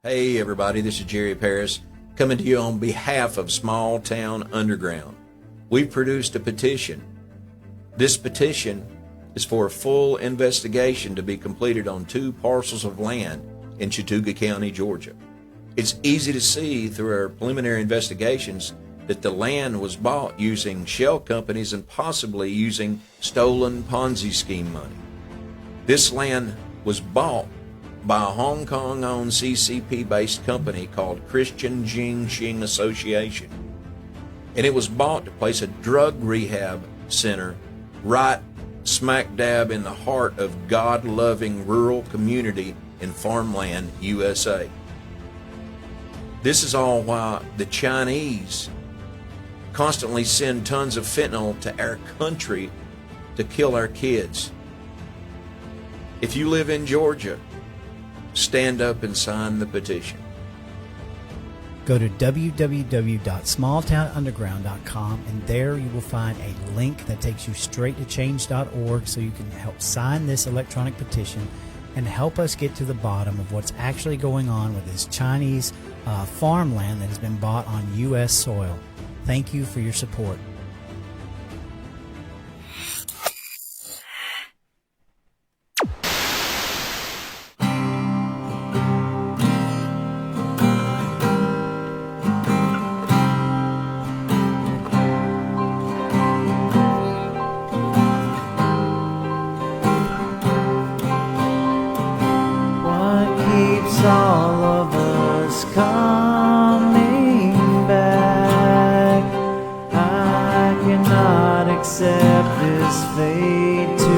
Hey everybody, this is Jerry Paris coming to you on behalf of Small Town Underground. We've produced a petition. This petition is for a full investigation to be completed on 2 parcels of land in Chattooga County, Georgia. It's easy to see through our preliminary investigations that the land was bought using shell companies and possibly using stolen Ponzi scheme money. This land was bought by a Hong Kong-owned CCP-based company called Christian Jing Xing Association. And it was bought to place a drug rehab center right smack dab in the heart of God-loving rural community in farmland, USA. This is all while the Chinese constantly send tons of fentanyl to our country to kill our kids. If you live in Georgia, stand up and sign the petition. Go to www.smalltownunderground.com, and there you will find a link that takes you straight to change.org so you can help sign this electronic petition and help us get to the bottom of what's actually going on with this Chinese farmland that has been bought on U.S. soil. Thank you for your support. All of us coming back. I cannot accept this fade to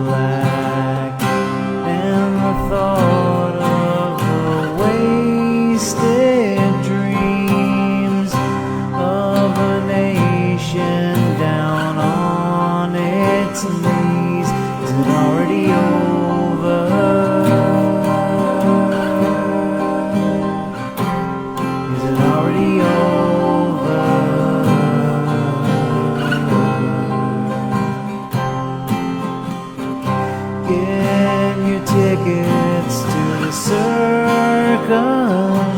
black, and the thought of the wasted dreams of a nation down on its knees. Is it already over? Tickets to the circus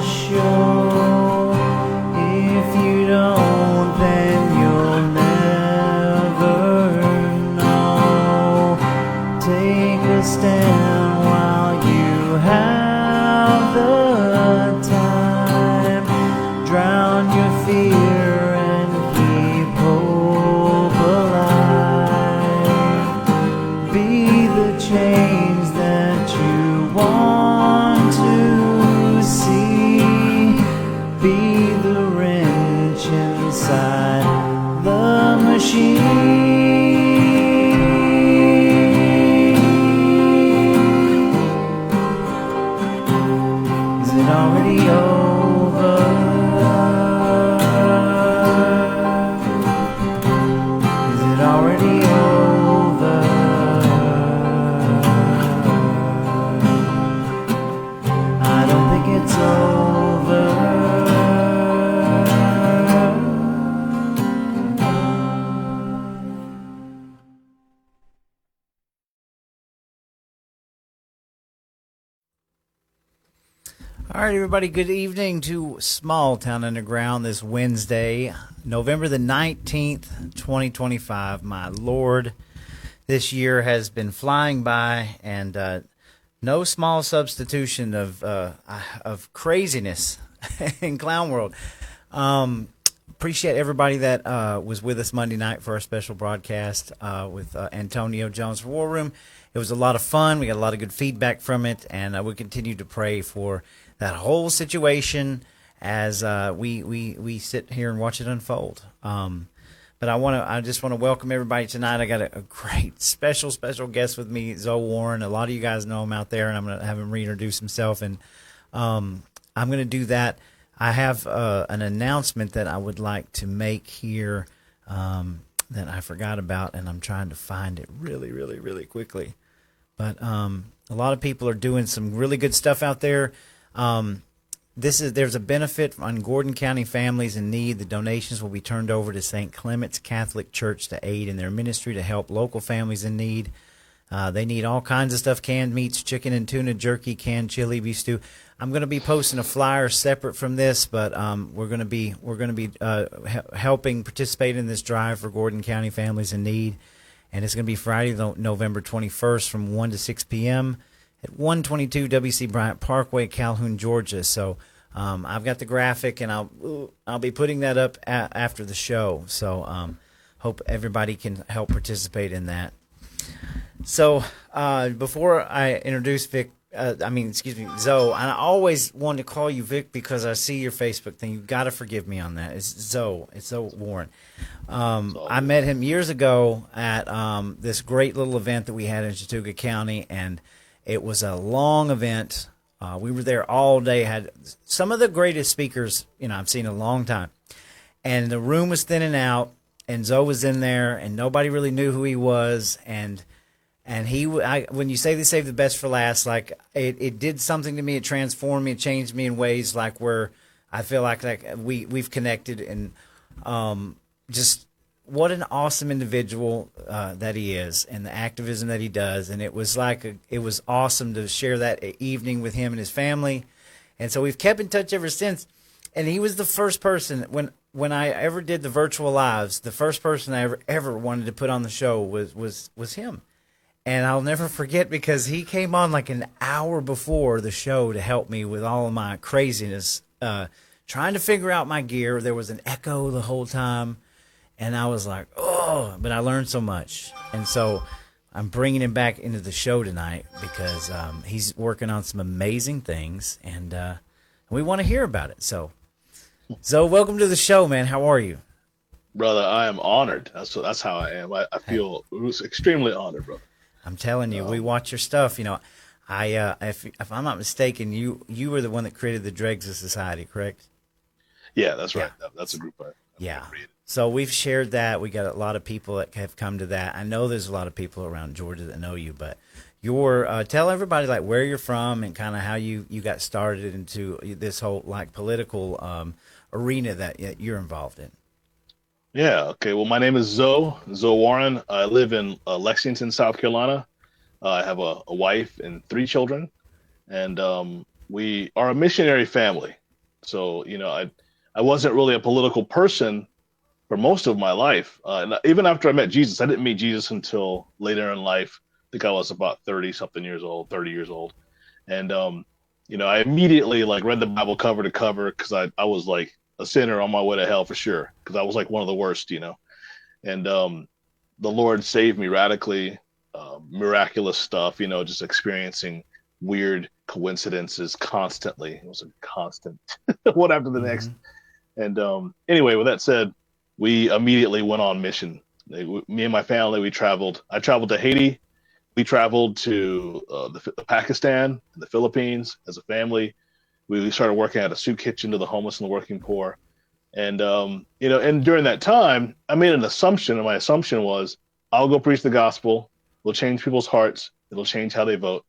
show. If you don't, then you'll never know. Take a stand while you have the time. Drown your fear and keep hope alive. Be the change that you want to see. Be the wrench inside the machine. Is it already over? Is it already over? It's over. All right, everybody, good evening to Small Town Underground this Wednesday, November the 19th, 2025. My Lord, this year has been flying by, and no small substitution of craziness in clown world. Appreciate everybody that was with us Monday night for our special broadcast with Antonio Jones for War Room. It was a lot of fun. We got a lot of good feedback from it, and we continue to pray for that whole situation as we sit here and watch it unfold. But I just want to welcome everybody tonight. I got a great special guest with me, Zoe Warren. A lot of you guys know him out there, and I'm going to have him reintroduce himself. And I'm going to do that. I have an announcement that I would like to make here that I forgot about, and I'm trying to find it really, really, really quickly. But a lot of people are doing some really good stuff out there. There's a benefit on Gordon County families in need. The donations will be turned over to St. Clement's Catholic Church to aid in their ministry to help local families in need. They need all kinds of stuff: canned meats, chicken and tuna, jerky, canned chili, beef stew. I'm going to be posting a flyer separate from this, but we're going to be helping participate in this drive for Gordon County families in need, and it's going to be Friday, November 21st, from 1 to 6 p.m. at 122 W.C. Bryant Parkway, Calhoun, Georgia. So I've got the graphic, and I'll be putting that up after the show. So hope everybody can help participate in that. So before I introduce Zoe, I always wanted to call you Vic because I see your Facebook thing. You've got to forgive me on that. It's Zoe Warren. I met him years ago at this great little event that we had in Chattooga County, and it was a long event. We were there all day, had some of the greatest speakers I've seen in a long time. And the room was thinning out, and Zoe was in there, and nobody really knew who he was, and when you say they saved the best for last, like it did something to me. It transformed me. It changed me in ways like where I feel like we've connected, and just what an awesome individual that he is, and the activism that he does. And it was awesome to share that evening with him and his family, and so we've kept in touch ever since. And he was the first person when I ever did the virtual lives. The first person I ever wanted to put on the show was him. And I'll never forget because he came on like an hour before the show to help me with all of my craziness, trying to figure out my gear. There was an echo the whole time, and I was like, oh, but I learned so much. And so I'm bringing him back into the show tonight because he's working on some amazing things, and we want to hear about it. So welcome to the show, man. How are you? Brother, I am honored. That's how I am. I feel extremely honored, brother. I'm telling you, we watch your stuff. If I'm not mistaken, you were the one that created the Dregs of Society, correct? Yeah, that's right. Yeah. That's a group I created. So we've shared that. We got a lot of people that have come to that. I know there's a lot of people around Georgia that know you, but tell everybody like where you're from and kind of how you got started into this whole like political arena that you're involved in. Yeah. Okay. Well, my name is Zoe Warren. I live in Lexington, South Carolina. I have a wife and 3 children, and we are a missionary family. So, I wasn't really a political person for most of my life. And even after I met Jesus, I didn't meet Jesus until later in life. I think I was about 30 years old. And, I immediately read the Bible cover to cover because I was like a sinner on my way to hell for sure, because I was like one of the worst, and the Lord saved me radically, miraculous stuff, just experiencing weird coincidences constantly. It was a constant one after the next. And anyway, with that said, we immediately went on mission. Me and my family, I traveled to Haiti. We traveled to Pakistan and the Philippines as a family. We started working at a soup kitchen to the homeless and the working poor. And, and during that time, I made an assumption, and my assumption was, I'll go preach the gospel. We'll change people's hearts. It'll change how they vote.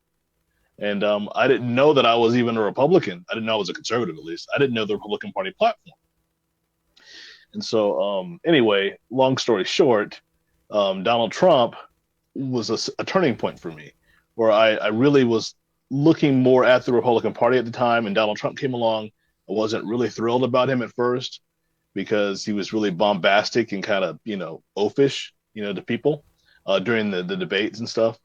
And I didn't know that I was even a Republican. I didn't know I was a conservative, at least. I didn't know the Republican Party platform. And so, anyway, long story short, Donald Trump was a turning point for me, where I really was looking more at the Republican Party at the time, and Donald Trump came along. I wasn't really thrilled about him at first because he was really bombastic and kind of, oafish, to people during the debates and stuff.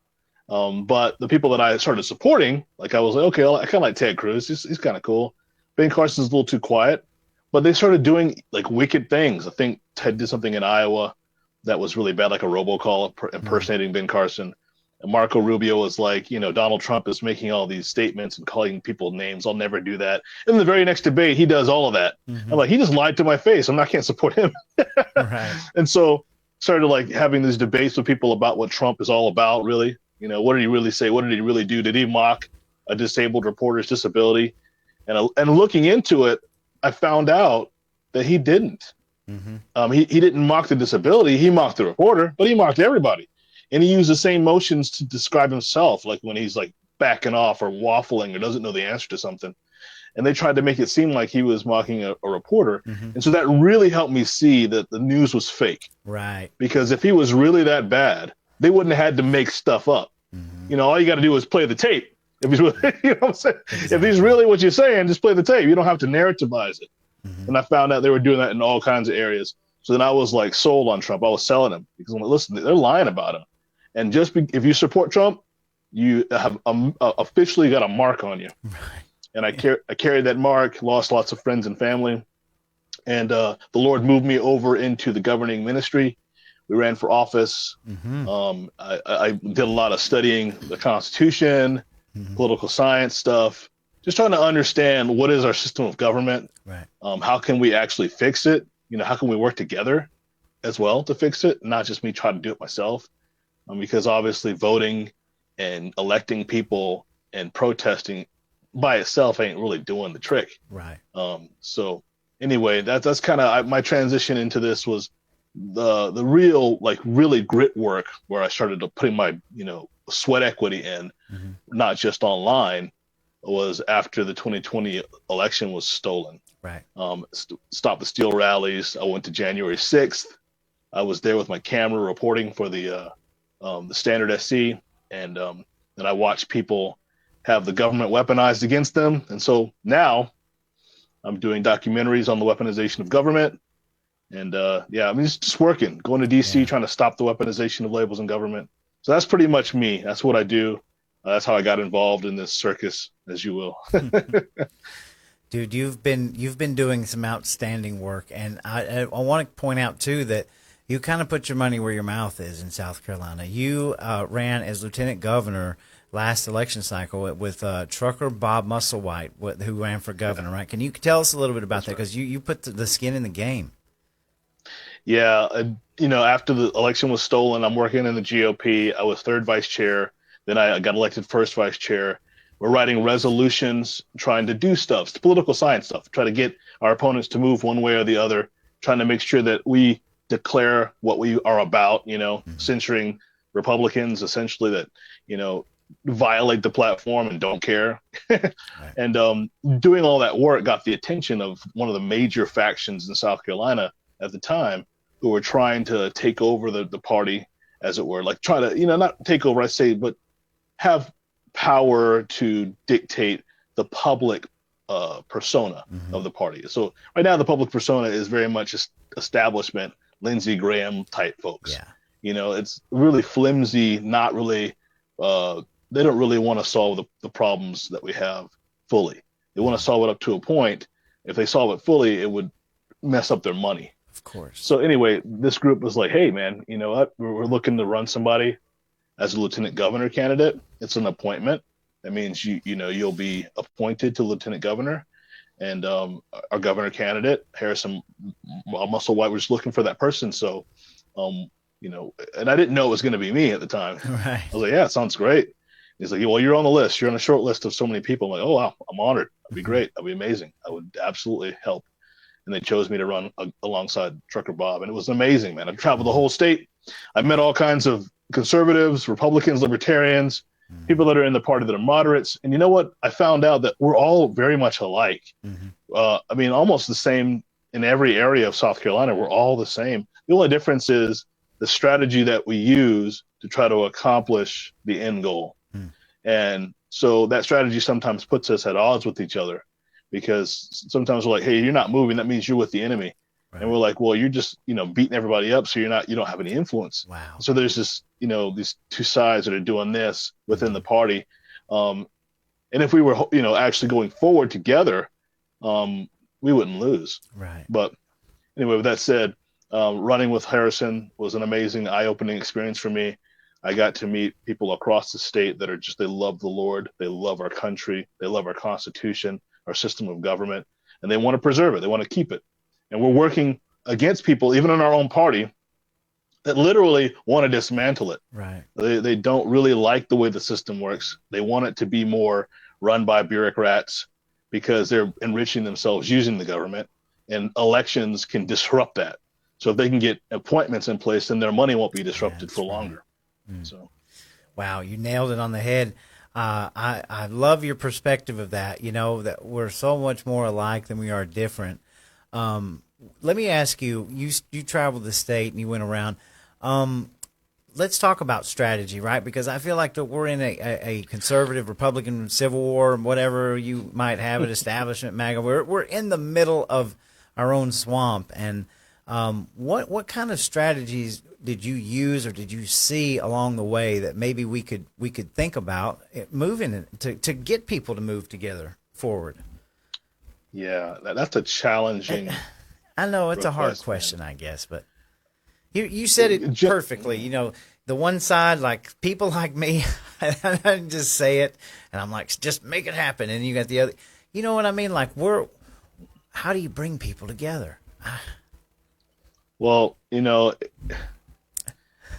But the people that I started supporting, I was like, okay, I kind of like Ted Cruz. He's kind of cool. Ben Carson's a little too quiet, but they started doing wicked things. I think Ted did something in Iowa that was really bad, like a robocall impersonating Ben Carson. Marco Rubio was like, Donald Trump is making all these statements and calling people names. I'll never do that. In the very next debate, he does all of that. I'm like, he just lied to my face. I can't support him. Right. And so started having these debates with people about what Trump is all about, really. What did he really say? What did he really do? Did he mock a disabled reporter's disability? And looking into it, I found out that he didn't. He didn't mock the disability. He mocked the reporter, but he mocked everybody. And he used the same motions to describe himself, like when he's backing off or waffling or doesn't know the answer to something. And they tried to make it seem like he was mocking a reporter. And so that really helped me see that the news was fake. Right. Because if he was really that bad, they wouldn't have had to make stuff up. all you got to do is play the tape. If he's really, what I'm saying? Exactly. If he's really what you're saying, just play the tape. You don't have to narrativize it. And I found out they were doing that in all kinds of areas. So then I was like sold on Trump. I was selling him because I'm like, listen, they're lying about him. And if you support Trump, you have officially got a mark on you. Right. And I carried that mark, lost lots of friends and family. And the Lord moved me over into the governing ministry. We ran for office. I did a lot of studying the Constitution, political science stuff, just trying to understand what is our system of government. Right. How can we actually fix it? How can we work together as well to fix it? Not just me trying to do it myself. Because obviously voting and electing people and protesting by itself ain't really doing the trick. Right. So anyway, that's kind of my transition into this was the real, like really grit work where I started to putting my, sweat equity in, not just online, was after the 2020 election was stolen. Right. Stop the Steal rallies. I went to January 6th. I was there with my camera reporting for the Standard SC, and I watched people have the government weaponized against them. And so now I'm doing documentaries on the weaponization of government. And it's just working, going to DC, trying to stop the weaponization of labels in government. So that's pretty much me. That's what I do. That's how I got involved in this circus, as you will. Dude, you've been doing some outstanding work, and I want to point out too that you kind of put your money where your mouth is in South Carolina. You ran as lieutenant governor last election cycle with trucker Bob Musselwhite, who ran for governor, right? Can you tell us a little bit about that? Because you put the skin in the game. Yeah, after the election was stolen, I'm working in the GOP. I was third vice chair. Then I got elected first vice chair. We're writing resolutions, trying to do stuff, it's political science stuff, try to get our opponents to move one way or the other, trying to make sure that we declare what we are about, censoring Republicans, essentially, that, violate the platform and don't care. Right. And doing all that work got the attention of one of the major factions in South Carolina at the time, who were trying to take over the party, as it were, like try to, not take over, I say, but have power to dictate the public persona of the party. So right now the public persona is very much establishment, Lindsey Graham type folks. Yeah. It's really flimsy, not really, they don't really want to solve the problems that we have fully. They want to solve it up to a point. If they solve it fully, it would mess up their money. Of course. So anyway, this group was like, hey man, you know what? We're looking to run somebody as a lieutenant governor candidate. It's an appointment. That means you'll be appointed to lieutenant governor, and our governor candidate, Harrison Musselwhite, was looking for that person. So, and I didn't know it was going to be me at the time. Right. I was like, yeah, it sounds great. He's like, well, you're on the list. You're on a short list of so many people. I'm like, oh wow, I'm honored. That'd be great. That'd be amazing. I would absolutely help. And they chose me to run alongside Trucker Bob, and it was amazing, man. I've traveled the whole state. I've met all kinds of conservatives, Republicans, libertarians, people that are in the party that are moderates. And you know what? I found out that we're all very much alike. Almost the same in every area of South Carolina. We're all the same. The only difference is the strategy that we use to try to accomplish the end goal. And so that strategy sometimes puts us at odds with each other, because sometimes we're like, hey, you're not moving. That means you're with the enemy. Right. And we're like, well, you're just, beating everybody up. So you don't have any influence. Wow. So there's this, these two sides that are doing this within the party. And if we were, actually going forward together, we wouldn't lose. Right. But anyway, with that said, running with Harrison was an amazing eye-opening experience for me. I got to meet people across the state that are they love the Lord. They love our country. They love our Constitution, our system of government, and they want to preserve it. They want to keep it. And we're working against people, even in our own party, that literally want to dismantle it. Right. They don't really like the way the system works. They want it to be more run by bureaucrats, because they're enriching themselves using the government, and elections can disrupt that. So if they can get appointments in place, then their money won't be disrupted for longer. So, wow, you nailed it on the head. I love your perspective of that, that we're so much more alike than we are different. Let me ask you, you traveled the state and you went around. let's talk about strategy, right? Because I feel like that we're in a conservative Republican civil war, whatever you might have it, establishment MAGA. We're in the middle of our own swamp. And what kind of strategies did you use or did you see along the way that maybe we could think about moving to get people to move together forward? Yeah, that's a challenging. I know it's a hard question, I guess, but you said it perfectly. You know, the one side, like people like me, I just say it, and I'm like, just make it happen. And you got the other. You know what I mean? Like, how do you bring people together? Well, you know,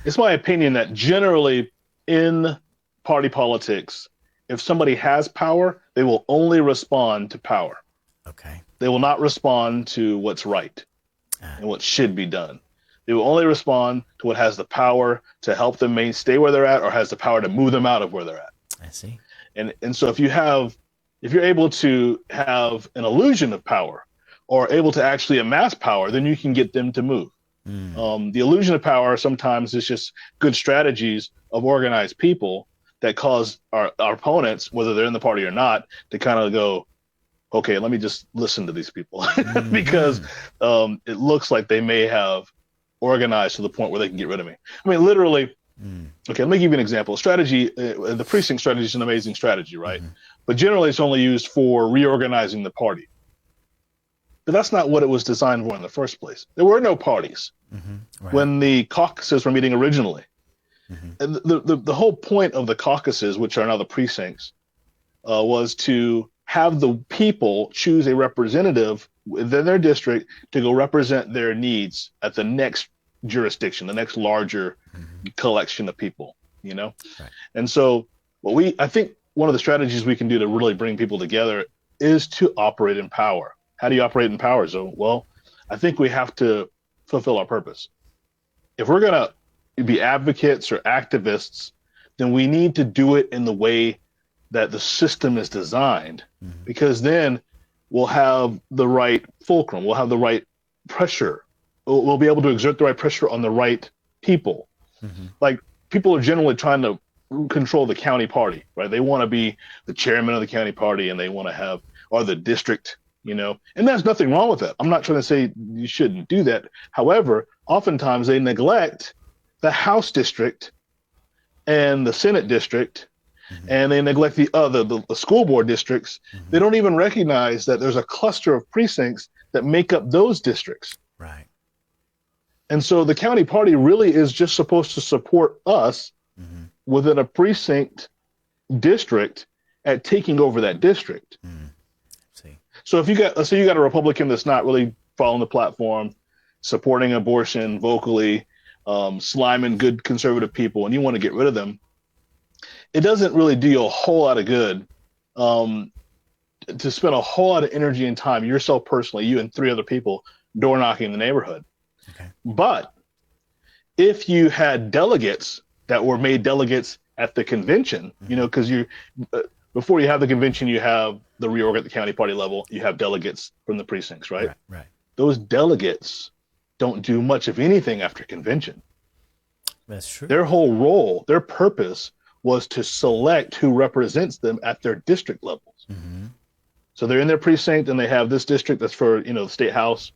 it's my opinion that generally in party politics, if somebody has power, they will only respond to power. Okay. They will not respond to what's right and what should be done. They will only respond to what has the power to help them stay where they're at or has the power to move them out of where they're at. I see. And so if you're able to have an illusion of power or able to actually amass power, then you can get them to move. The illusion of power sometimes is just good strategies of organized people that cause our opponents, whether they're in the party or not, to kind of go, okay, let me just listen to these people because it looks like they may have organized to the point where they can get rid of me. I mean, literally, okay, let me give you an example. Strategy, the precinct strategy is an amazing strategy, right? But generally it's only used for reorganizing the party. But that's not what it was designed for in the first place. There were no parties when the caucuses were meeting originally. And the whole point of the caucuses, which are now the precincts, was to have the people choose a representative within their district to go represent their needs at the next jurisdiction, the next larger collection of people, you know? Right. And so I think one of the strategies we can do to really bring people together is to operate in power. How do you operate in power, Zoe? Well, I think we have to fulfill our purpose. If we're going to be advocates or activists, then we need to do it in the way that the system is designed, because then we'll have the right fulcrum, we'll have the right pressure, we'll be able to exert the right pressure on the right people. Like, people are generally trying to control the county party, right? They want to be the chairman of the county party, and they want to have, or the district, you know, and there's nothing wrong with that. I'm not trying to say you shouldn't do that. However, oftentimes they neglect the House district and the Senate district, and they neglect the school board districts. They don't even recognize that there's a cluster of precincts that make up those districts. Right. And so the county party really is just supposed to support us within a precinct district at taking over that district. See. So if let's say you got a Republican that's not really following the platform, supporting abortion vocally, sliming good conservative people, and you want to get rid of them, it doesn't really do you a whole lot of good to spend a whole lot of energy and time, yourself personally, you and 3 other people, door knocking the neighborhood. Okay. But if you had delegates that were made delegates at the convention, you know, because before you have the convention, you have the reorg at the county party level, you have delegates from the precincts, right? Right. Those delegates don't do much of anything after convention. That's true. Their whole role, their purpose was to select who represents them at their district levels. So they're in their precinct and they have this district that's for, you know, the state house.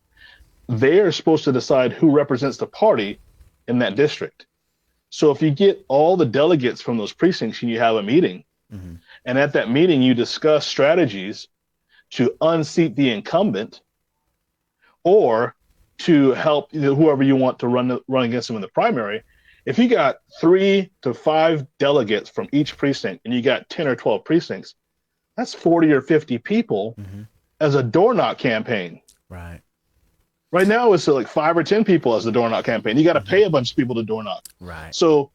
They are supposed to decide who represents the party in that district. So if you get all the delegates from those precincts and you have a meeting, and at that meeting you discuss strategies to unseat the incumbent or to help whoever you want to run against them in the primary, if you got 3 to 5 delegates from each precinct and you got 10 or 12 precincts, that's 40 or 50 people as a door knock campaign. Right. Right now it's like 5 or 10 people as the door knock campaign. You got to pay a bunch of people to door knock. Right. So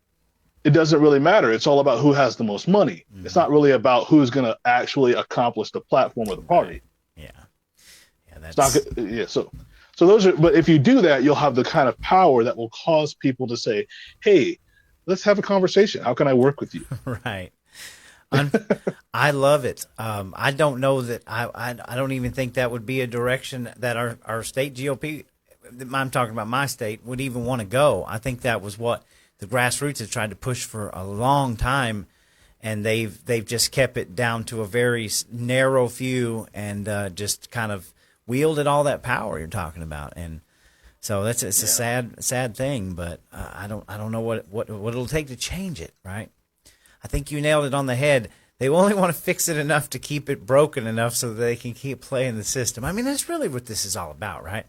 it doesn't really matter. It's all about who has the most money. It's not really about who's going to actually accomplish the platform of the party. Yeah. Yeah. That's So those are, but if you do that, you'll have the kind of power that will cause people to say, hey, let's have a conversation. How can I work with you? Right. I love it. I don't know that I don't even think that would be a direction that our state GOP, I'm talking about my state, would even want to go. I think that was what the grassroots have tried to push for a long time, and they've just kept it down to a very narrow few, and just kind of wielded all that power you're talking about. And so it's a sad thing, but I don't know what it'll take to change it, right? I think you nailed it on the head. They only want to fix it enough to keep it broken enough so that they can keep playing the system. I mean, that's really what this is all about, right?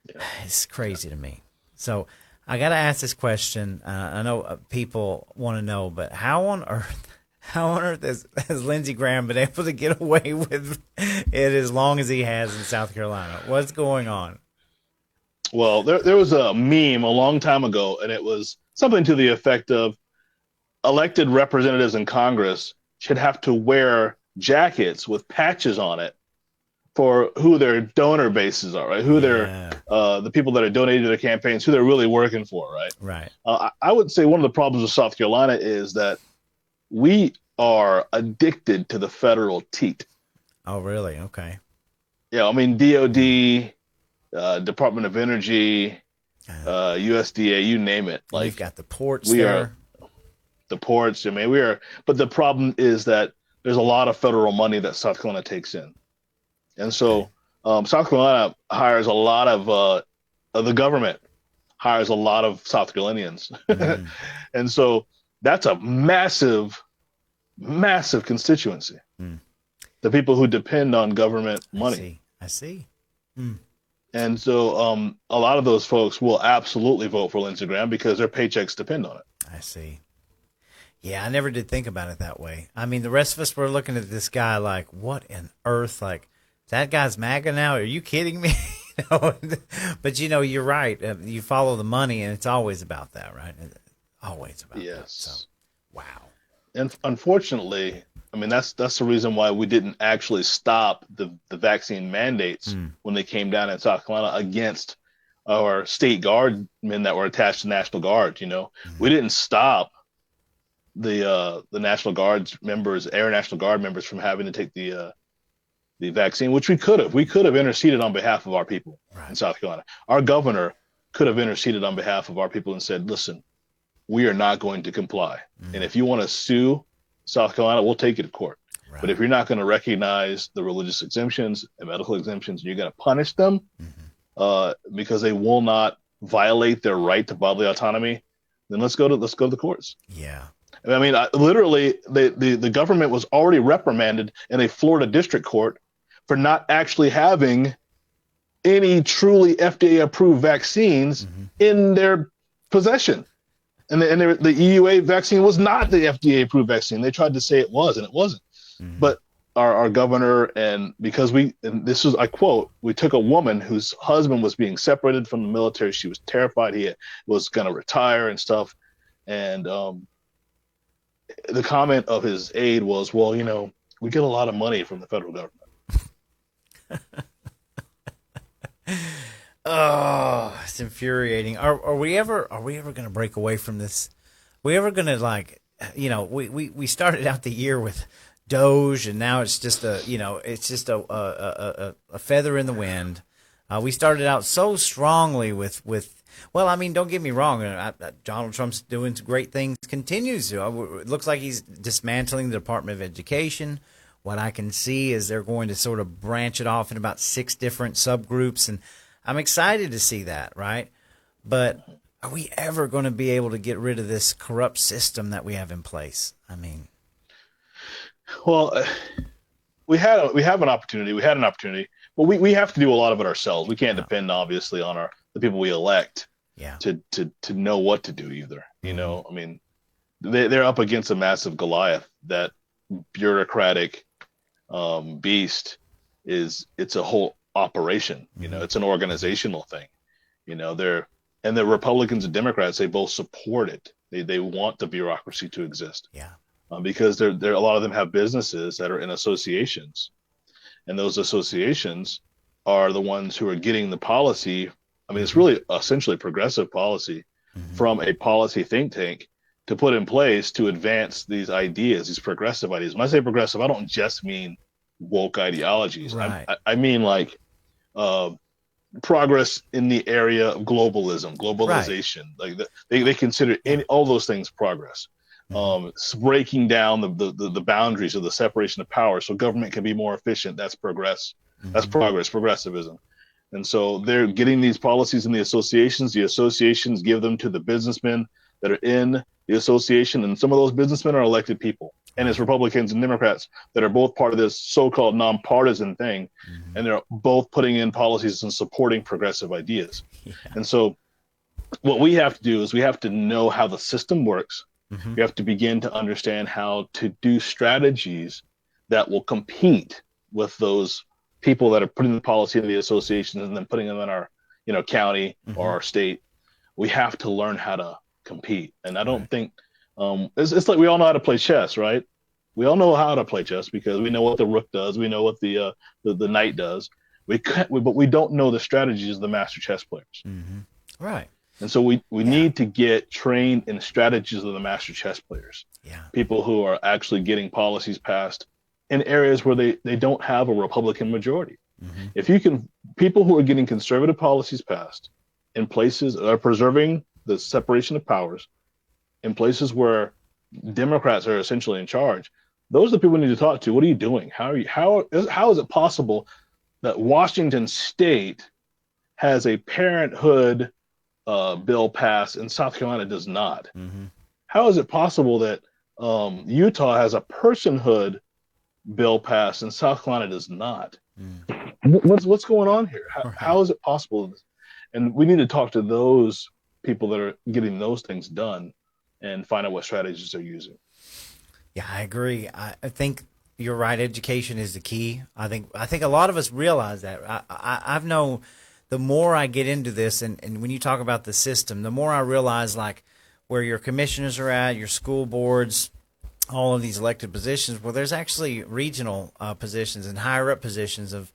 Yeah. It's crazy to me. So I got to ask this question. I know people want to know, but how on earth has Lindsey Graham been able to get away with it as long as he has in South Carolina? What's going on? Well, there was a meme a long time ago, and it was something to the effect of elected representatives in Congress should have to wear jackets with patches on it for who their donor bases are, right? Who they're the people that are donating to their campaigns, who they're really working for, right? Right. I would say one of the problems with South Carolina is that we are addicted to the federal teat. Oh, really? Okay. Yeah, I mean, DOD, Department of Energy, USDA, you name it. Like, we've got the ports there. The ports, I mean, but the problem is that there's a lot of federal money that South Carolina takes in. And so South Carolina hires a lot of the government hires a lot of South Carolinians. Mm-hmm. And so that's a massive, massive constituency. Mm. The people who depend on government money. I see. Mm. And so a lot of those folks will absolutely vote for Lindsey Graham because their paychecks depend on it. I see. Yeah, I never did think about it that way. I mean, the rest of us were looking at this guy like, what on earth? Like, that guy's MAGA now? Are you kidding me? But, you're right. You follow the money, and it's always about that, right? Always about that. So, wow. And unfortunately, I mean, that's the reason why we didn't actually stop the vaccine mandates when they came down in South Carolina against our state guard men that were attached to National Guard. We didn't stop the National Guard members, Air National Guard members, from having to take the vaccine, which we could have. We could have interceded on behalf of our people in South Carolina. Our governor could have interceded on behalf of our people and said, listen, we are not going to comply. And if you want to sue South Carolina, we'll take you to court. Right. But if you're not going to recognize the religious exemptions and medical exemptions, you're going to punish them because they will not violate their right to bodily autonomy, then let's go to the courts. Yeah. I mean, literally, the government was already reprimanded in a Florida district court for not actually having any truly FDA-approved vaccines in their possession. And the EUA vaccine was not the FDA-approved vaccine. They tried to say it was, and it wasn't. But our governor, and because this is, I quote, we took a woman whose husband was being separated from the military. She was terrified he was going to retire and stuff. And the comment of his aide was, well, we get a lot of money from the federal government. Oh, it's infuriating. Are we ever going to break away from this? Are we ever going to we started out the year with Doge, and now it's just a feather in the wind. We started out so strongly with well, I mean, don't get me wrong. Donald Trump's doing great things, continues to. It looks like he's dismantling the Department of Education. What I can see is they're going to sort of branch it off in about 6 different subgroups, and I'm excited to see that, right? But are we ever going to be able to get rid of this corrupt system that we have in place? I mean, well, we had an opportunity. We had an opportunity, but we have to do a lot of it ourselves. We can't depend, obviously, on the people we elect to know what to do either. I mean, they're up against a massive Goliath. That bureaucratic beast it's a whole operation. It's an organizational thing. The Republicans and Democrats, they both support it. They want the bureaucracy to exist. Yeah. Because a lot of them have businesses that are in associations, and those associations are the ones who are getting the policy. I mean, it's really essentially progressive policy from a policy think tank to put in place to advance these ideas, these progressive ideas. When I say progressive, I don't just mean woke ideologies. Right. I mean like progress in the area of globalization. Like they consider all those things progress. Breaking down the boundaries of the separation of power so government can be more efficient. That's progress. That's progress, progressivism. And so they're getting these policies in the associations. The associations give them to the businessmen that are in the association. And some of those businessmen are elected people. And it's Republicans and Democrats that are both part of this so-called nonpartisan thing. And they're both putting in policies and supporting progressive ideas. And so what we have to do is we have to know how the system works. We have to begin to understand how to do strategies that will compete with those people that are putting the policy in the associations and then putting them in our, county or our state. We have to learn how to compete. And I don't think it's like we all know how to play chess, right? We all know how to play chess because we know what the rook does. We know what the knight does. But we don't know the strategies of the master chess players. Right. And so we need to get trained in strategies of the master chess players. People who are actually getting policies passed in areas where they don't have a Republican majority. If you can, people who are getting conservative policies passed in places that are preserving the separation of powers, in places where Democrats are essentially in charge, those are the people we need to talk to. What are you doing? How is it possible that Washington State has a parenthood bill passed and South Carolina does not? How is it possible that Utah has a personhood bill passed and South Carolina does not? What's going on here? How is it possible? And we need to talk to those people that are getting those things done and find out what strategies they're using. Yeah, I agree. I think you're right. Education is the key. I think a lot of us realize that. I've known the more I get into this, and when you talk about the system, the more I realize like where your commissioners are at, your school boards, all of these elected positions, well, there's actually regional positions and higher up positions of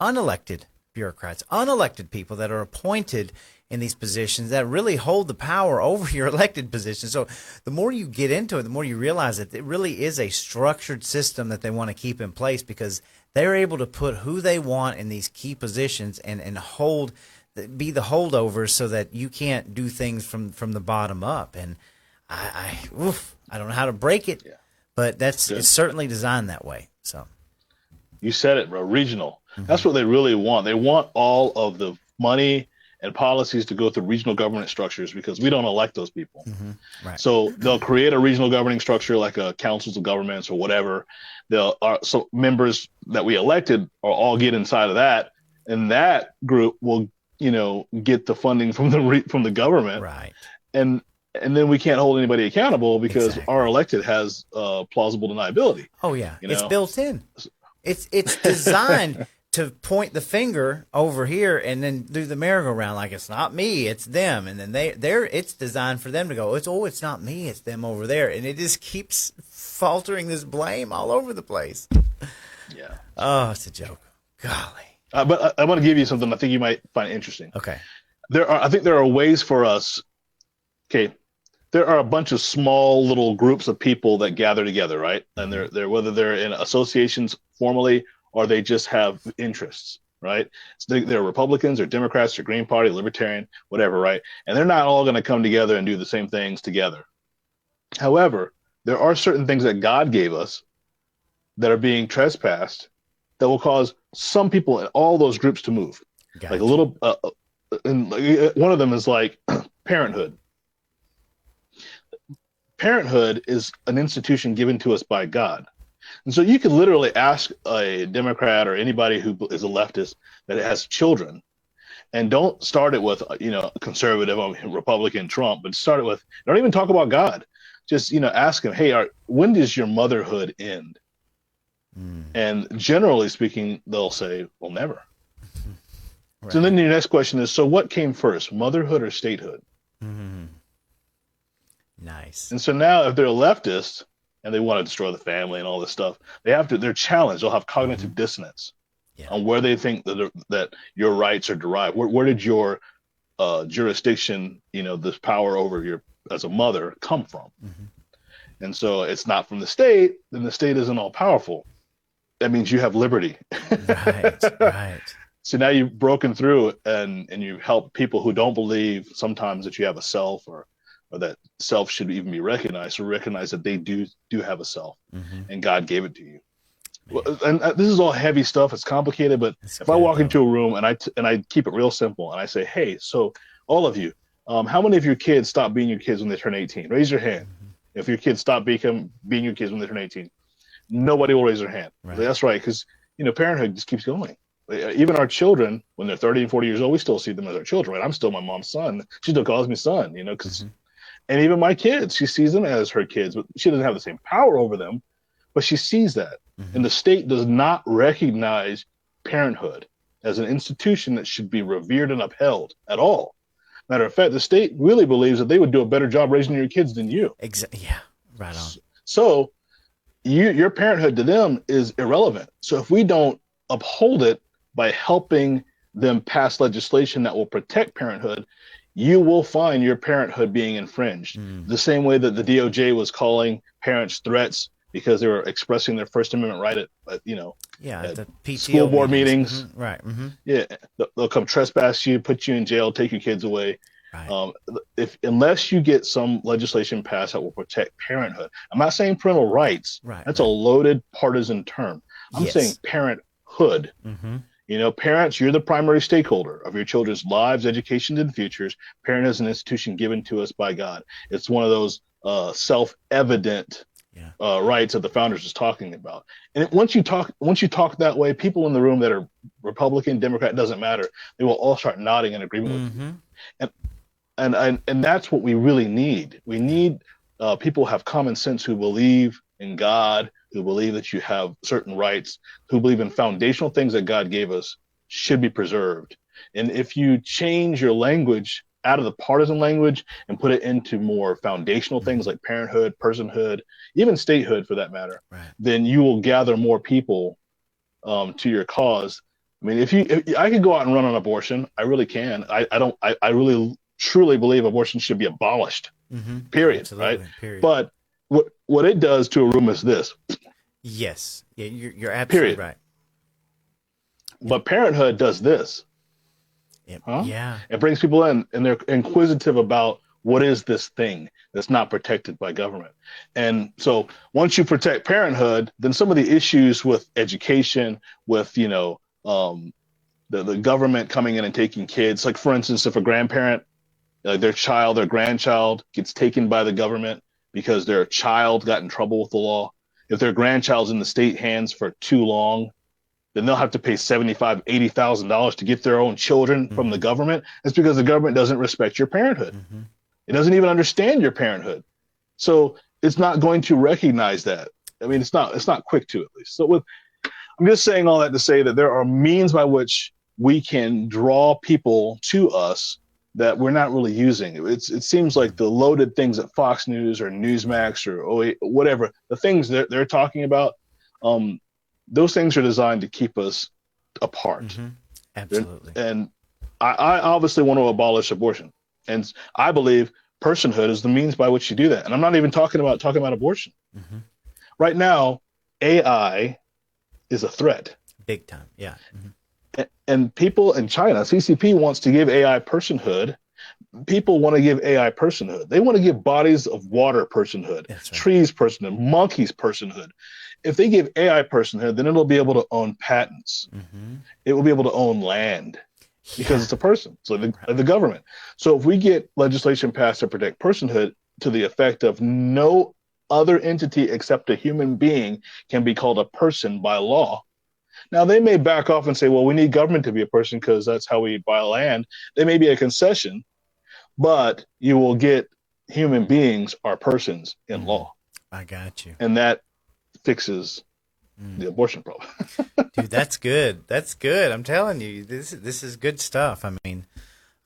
unelected bureaucrats, unelected people that are appointed in these positions that really hold the power over your elected positions. So the more you get into it, the more you realize that it really is a structured system that they want to keep in place because they're able to put who they want in these key positions and be the holdovers so that you can't do things from the bottom up. And I don't know how to break it, but it's certainly designed that way. So you said it, bro. Regional. That's what they really want. They want all of the money and policies to go through regional government structures because we don't elect those people. Right. So they'll create a regional governing structure like a councils of governments or whatever. So members that we elected are all get inside of that, and that group will, get the funding from the government. Right. And then we can't hold anybody accountable because our elected has plausible deniability. Oh yeah, it's built in. It's designed to point the finger over here and then do the merry-go-round like it's not me, it's them, and then it's designed for them to go, it's not me, it's them over there, and it just keeps faltering this blame all over the place. Yeah. Oh, it's a joke. Golly. But I want to give you something I think you might find interesting. Okay. I think there are ways for us. Okay. There are a bunch of small little groups of people that gather together, right? And they're whether they're in associations formally or they just have interests, right? So they're Republicans or Democrats or Green Party, Libertarian, whatever, right? And they're not all going to come together and do the same things together. However, there are certain things that God gave us that are being trespassed that will cause some people in all those groups to move. Gotcha. Like a little, and one of them is like parenthood. Parenthood is an institution given to us by God. And so you could literally ask a Democrat or anybody who is a leftist that has children, and don't start it with, conservative or Republican Trump, but start it with, don't even talk about God. Just, ask them, hey, when does your motherhood end? And generally speaking, they'll say, well, never. Right. So then your next question is, so what came first, motherhood or statehood? Nice. And so now if they're a leftist and they want to destroy the family and all this stuff, they're challenged. They'll have cognitive dissonance on where they think that your rights are derived. Where did your jurisdiction, this power over your as a mother come from? And so it's not from the state, then the state isn't all powerful. That means you have liberty. Right. So now you've broken through and you help people who don't believe sometimes that you have a self or that self should even be recognized, or recognize that they do have a self, and God gave it to you. Well, and this is all heavy stuff. It's complicated, but if I walk into a room and I keep it real simple and I say, hey, so all of you, how many of your kids stop being your kids when they turn 18? Raise your hand. If your kids stop being your kids when they turn 18, nobody will raise their hand. Right. That's right, because parenthood just keeps going. Even our children, when they're 30 and 40 years old, we still see them as our children. Right? I'm still my mom's son. She still calls me son. Because. And even my kids, she sees them as her kids, but she doesn't have the same power over them, but she sees that. And the state does not recognize parenthood as an institution that should be revered and upheld at all. Matter of fact, the state really believes that they would do a better job raising your kids than you. Exactly. Yeah, right on. So your parenthood to them is irrelevant. So if we don't uphold it by helping them pass legislation that will protect parenthood, you will find your parenthood being infringed. The same way that the DOJ was calling parents threats because they were expressing their First Amendment right at at the PTO school board meetings. Right. Yeah, they'll come trespass you, put you in jail, take your kids away. Right. Unless you get some legislation passed that will protect parenthood. I'm not saying parental rights. Right. That's a loaded partisan term. I'm saying parenthood. Parents, you're the primary stakeholder of your children's lives, education, and futures. Parenthood is an institution given to us by God. It's one of those self-evident rights that the founders was talking about. And once you talk that way, people in the room that are Republican, Democrat, doesn't matter. They will all start nodding in agreement with you. And that's what we really need. We need people who have common sense, who believe in God, who believe that you have certain rights, who believe in foundational things that God gave us should be preserved. And if you change your language out of the partisan language and put it into more foundational things like parenthood, personhood, even statehood for that matter, then you will gather more people to your cause. I mean, if I could go out and run on abortion, I really can. I really truly believe abortion should be abolished. Period. Absolutely, right? Period. But what it does to a room is this. Yes. Yeah, you're absolutely right. But parenthood does this. Yeah. It brings people in and they're inquisitive about what is this thing that's not protected by government. And so once you protect parenthood, then some of the issues with education, with, the government coming in and taking kids, like for instance, if a grandparent, their grandchild gets taken by the government because their child got in trouble with the law, if their grandchild's in the state hands for too long, then they'll have to pay $75,000, $80,000 to get their own children from the government. It's because the government doesn't respect your parenthood. It doesn't even understand your parenthood. So it's not going to recognize that. I mean, it's not quick to, at least. So I'm just saying all that to say that there are means by which we can draw people to us that we're not really using. It seems like the loaded things at Fox News or Newsmax or whatever, the things that they're talking about, those things are designed to keep us apart. Absolutely. And I obviously want to abolish abortion. And I believe personhood is the means by which you do that. And I'm not even talking about abortion. Right now, AI is a threat. Big time. Yeah. And people in China, CCP wants to give AI personhood. People want to give AI personhood. They want to give bodies of water personhood, trees personhood, monkeys personhood. If they give AI personhood, then it'll be able to own patents. It will be able to own land because it's a person, so the government. So if we get legislation passed to protect personhood to the effect of no other entity except a human being can be called a person by law. Now, they may back off and say, well, we need government to be a person because that's how we buy land. They may be a concession, but you will get human beings are persons in law. I got you. And that fixes the abortion problem. Dude, that's good. That's good. I'm telling you, this is good stuff. I mean,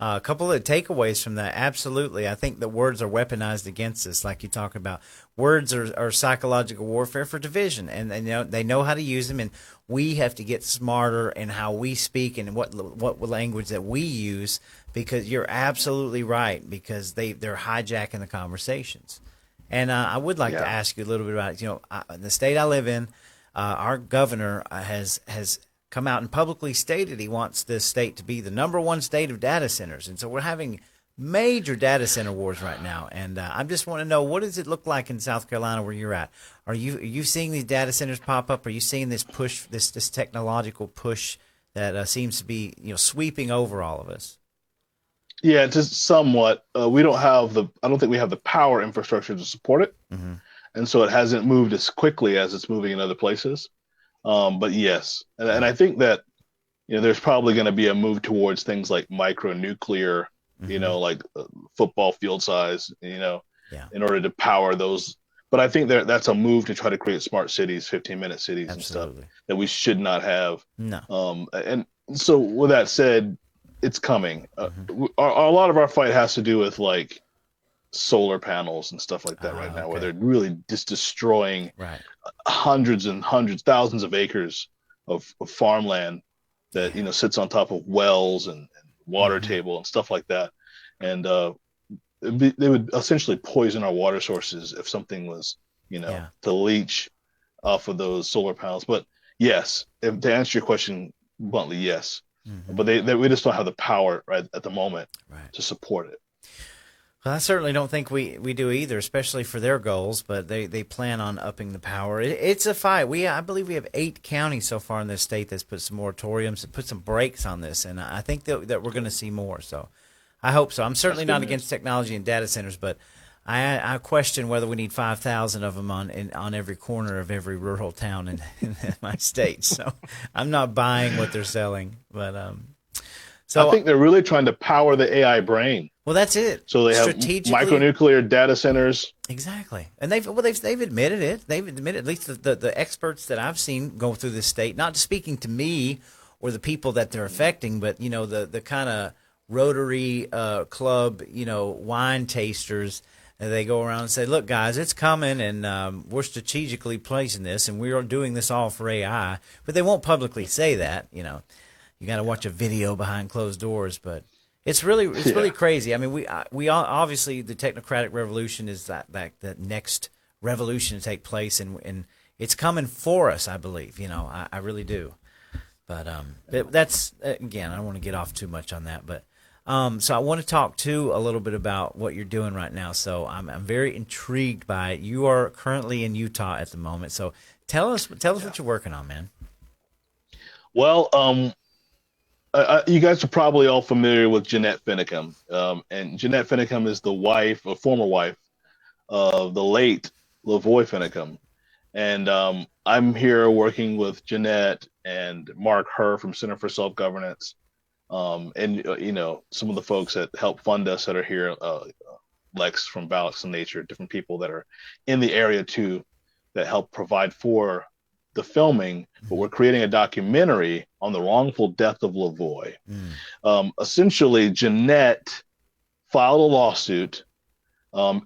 a couple of takeaways from that. Absolutely. I think that words are weaponized against us, like you talk about. Words are psychological warfare for division, and they know how to use them, and we have to get smarter in how we speak and what language that we use, because you're absolutely right, because they're hijacking the conversations. And I would like to ask you a little bit about, the state I live in, our governor has come out and publicly stated he wants this state to be the #1 state of data centers. And so we're having major data center wars right now. And I just want to know, what does it look like in South Carolina where you're at? Are you seeing these data centers pop up? Are you seeing this push, this technological push that seems to be sweeping over all of us? Yeah, just somewhat. We don't have I don't think we have the power infrastructure to support it. Mm-hmm. And so it hasn't moved as quickly as it's moving in other places. But yes, and I think that there's probably going to be a move towards things like micronuclear, like football field size, in order to power those. But I think that's a move to try to create smart cities, 15-minute cities. Absolutely. And stuff that we should not have. No. And so with that said, it's coming. A lot of our fight has to do with like solar panels and stuff like that right now, where they're really just destroying hundreds and hundreds, thousands of acres of farmland that sits on top of wells and water table and stuff like that. And they would essentially poison our water sources if something was to leach off of those solar panels. But yes, to answer your question bluntly, yes. But we just don't have the power right at the moment to support it. Well, I certainly don't think we do either, especially for their goals, but they plan on upping the power. It's a fight. I believe we have 8 counties so far in this state that's put some moratoriums, put some brakes on this, and I think that we're going to see more. So I hope so. I'm certainly not against technology and data centers, but I question whether we need 5,000 of them on every corner of every rural town in my state. So I'm not buying what they're selling, but so I think they're really trying to power the AI brain. Well, that's it. So they have micronuclear data centers. Exactly, and they've admitted it. They've admitted, at least the experts that I've seen go through this state, not speaking to me or the people that they're affecting, but the kind of Rotary Club, wine tasters. They go around and say, look, guys, it's coming, and we're strategically placing this, and we are doing this all for AI. But they won't publicly say that. You got to watch a video behind closed doors. But it's really crazy. I mean, we obviously, the technocratic revolution is that next revolution to take place, and it's coming for us, I believe. I really do. But that's, again, I don't want to get off too much on that, but. So I want to talk too a little bit about what you're doing right now. So I'm very intrigued by it. You are currently in Utah at the moment. So tell us what you're working on, man. Well, you guys are probably all familiar with Jeanette Finicum. And Jeanette Finicum is the former wife of the late Lavoy Finicum. And I'm here working with Jeanette and Mark Herr from Center for Self-Governance. And some of the folks that help fund us that are here, Lex from Balance and Nature, different people that are in the area too, that help provide for the filming. But we're creating a documentary on the wrongful death of Lavoy. Essentially, Jeanette filed a lawsuit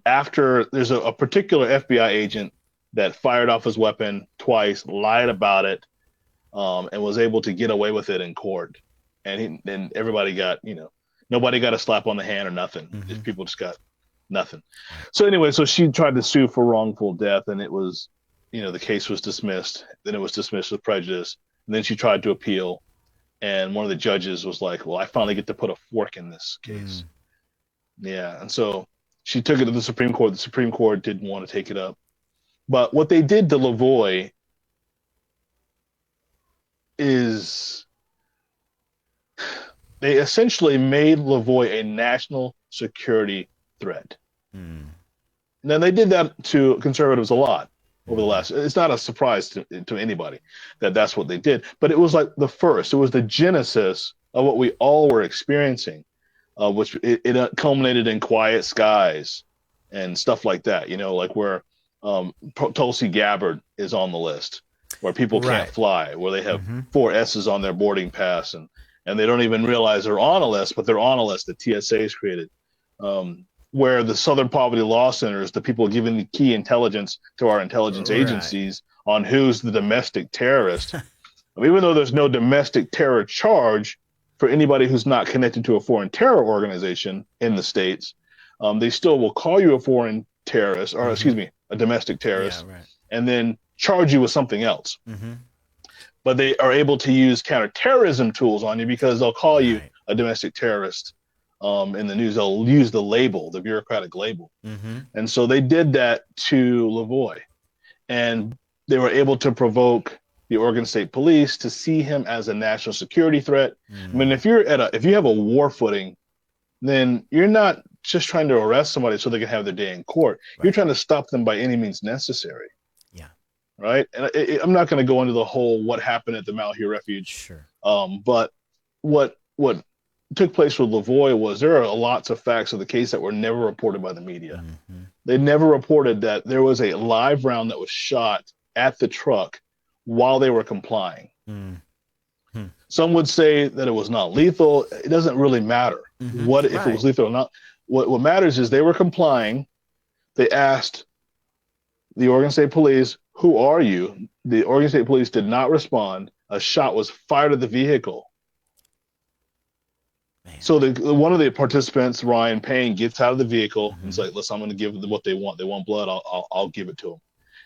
after there's a particular FBI agent that fired off his weapon twice, lied about it, and was able to get away with it in court. And everybody got, nobody got a slap on the hand or nothing. Just people just got nothing. So anyway, so she tried to sue for wrongful death, and it was, the case was dismissed. Then it was dismissed with prejudice. And then she tried to appeal, and one of the judges was like, well, I finally get to put a fork in this case. Yeah, and so she took it to the Supreme Court. The Supreme Court didn't want to take it up. But what they did to Lavoy is they essentially made Lavoy a national security threat. Now, they did that to conservatives a lot over the last. It's not a surprise to anybody that that's what they did. But it was like the first. It was the genesis of what we all were experiencing, which it culminated in Quiet Skies and stuff like that. Like where Tulsi Gabbard is on the list, where people can't fly, where they have 4 S's on their boarding pass, and they don't even realize they're on a list, but they're on a list that TSA has created. Where the Southern Poverty Law Centers, the people giving the key intelligence to our intelligence agencies on who's the domestic terrorist. Even though there's no domestic terror charge for anybody who's not connected to a foreign terror organization in the States, they still will call you a foreign terrorist, or excuse me, a domestic terrorist, and then charge you with something else. but they are able to use counterterrorism tools on you because they'll call you Right. a domestic terrorist. In the news, they'll use the label, the bureaucratic label. Mm-hmm. And so they did that to Lavoie. And they were able to provoke the Oregon State Police to see him as a national security threat. I mean, if you have a war footing, then you're not just trying to arrest somebody so they can have their day in court. You're Right. trying to stop them by any means necessary. Yeah. Right. And I'm not going to go into the whole what happened at the Malheur Refuge. Sure. But what took place with Lavoie was there are lots of facts of the case that were never reported by the media. Mm-hmm. They never reported that there was a live round that was shot at the truck while they were complying. Mm-hmm. Some would say that it was not lethal. It doesn't really matter Mhm. what if Right. it was lethal or not. What matters is they were complying. They asked the Oregon State Police, "Who are you?" The Oregon State Police did not respond. A shot was fired at the vehicle. Man. So one of the participants, Ryan Payne, gets out of the vehicle and Mhm. is like, "Listen, I'm going to give them what they want. They want blood. I'll give it to them."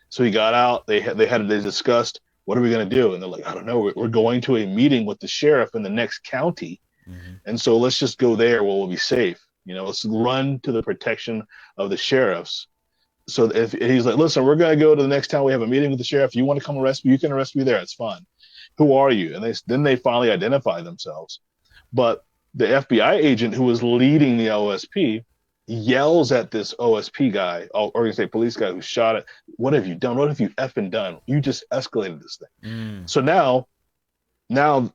So he got out. They discussed, what are we going to do? And they're like, I don't know. We're going to a meeting with the sheriff in the next county, Mm-hmm. and so let's just go there where we'll be safe. Let's run to the protection of the sheriffs. So if he's like, listen, we're going to go to the next town. We have a meeting with the sheriff. You want to come arrest me? You can arrest me there. It's fine. Who are you? And then they finally identify themselves. But the FBI agent who was leading the OSP yells at this OSP guy, Oregon State Police guy who shot it. What have you done? What have you effing done? You just escalated this thing. Mm. So now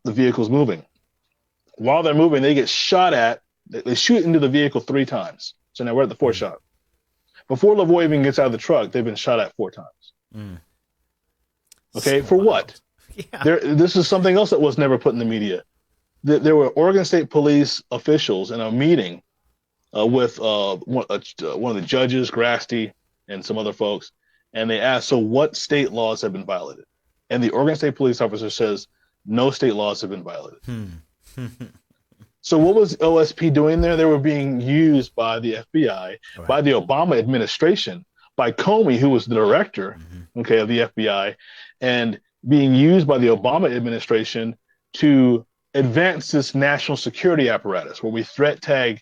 the vehicle's moving. While they're moving, they get shot at. They shoot into the vehicle 3 times. So now we're at the 4th shot. Before Lavoie even gets out of the truck, they've been shot at 4 times. Mm. Okay, So for wild. what? Yeah. This is something else that was never put in the media. There were Oregon State Police officials in a meeting with one of the judges, Grasty, and some other folks, and they asked, so what state laws have been violated? And the Oregon State Police officer says, no state laws have been violated. So what was OSP doing there? They were being used by the FBI, Right. by the Obama administration, by Comey, who was the director, Mhm. of the FBI, and being used by the Obama administration to advance this national security apparatus where we threat tag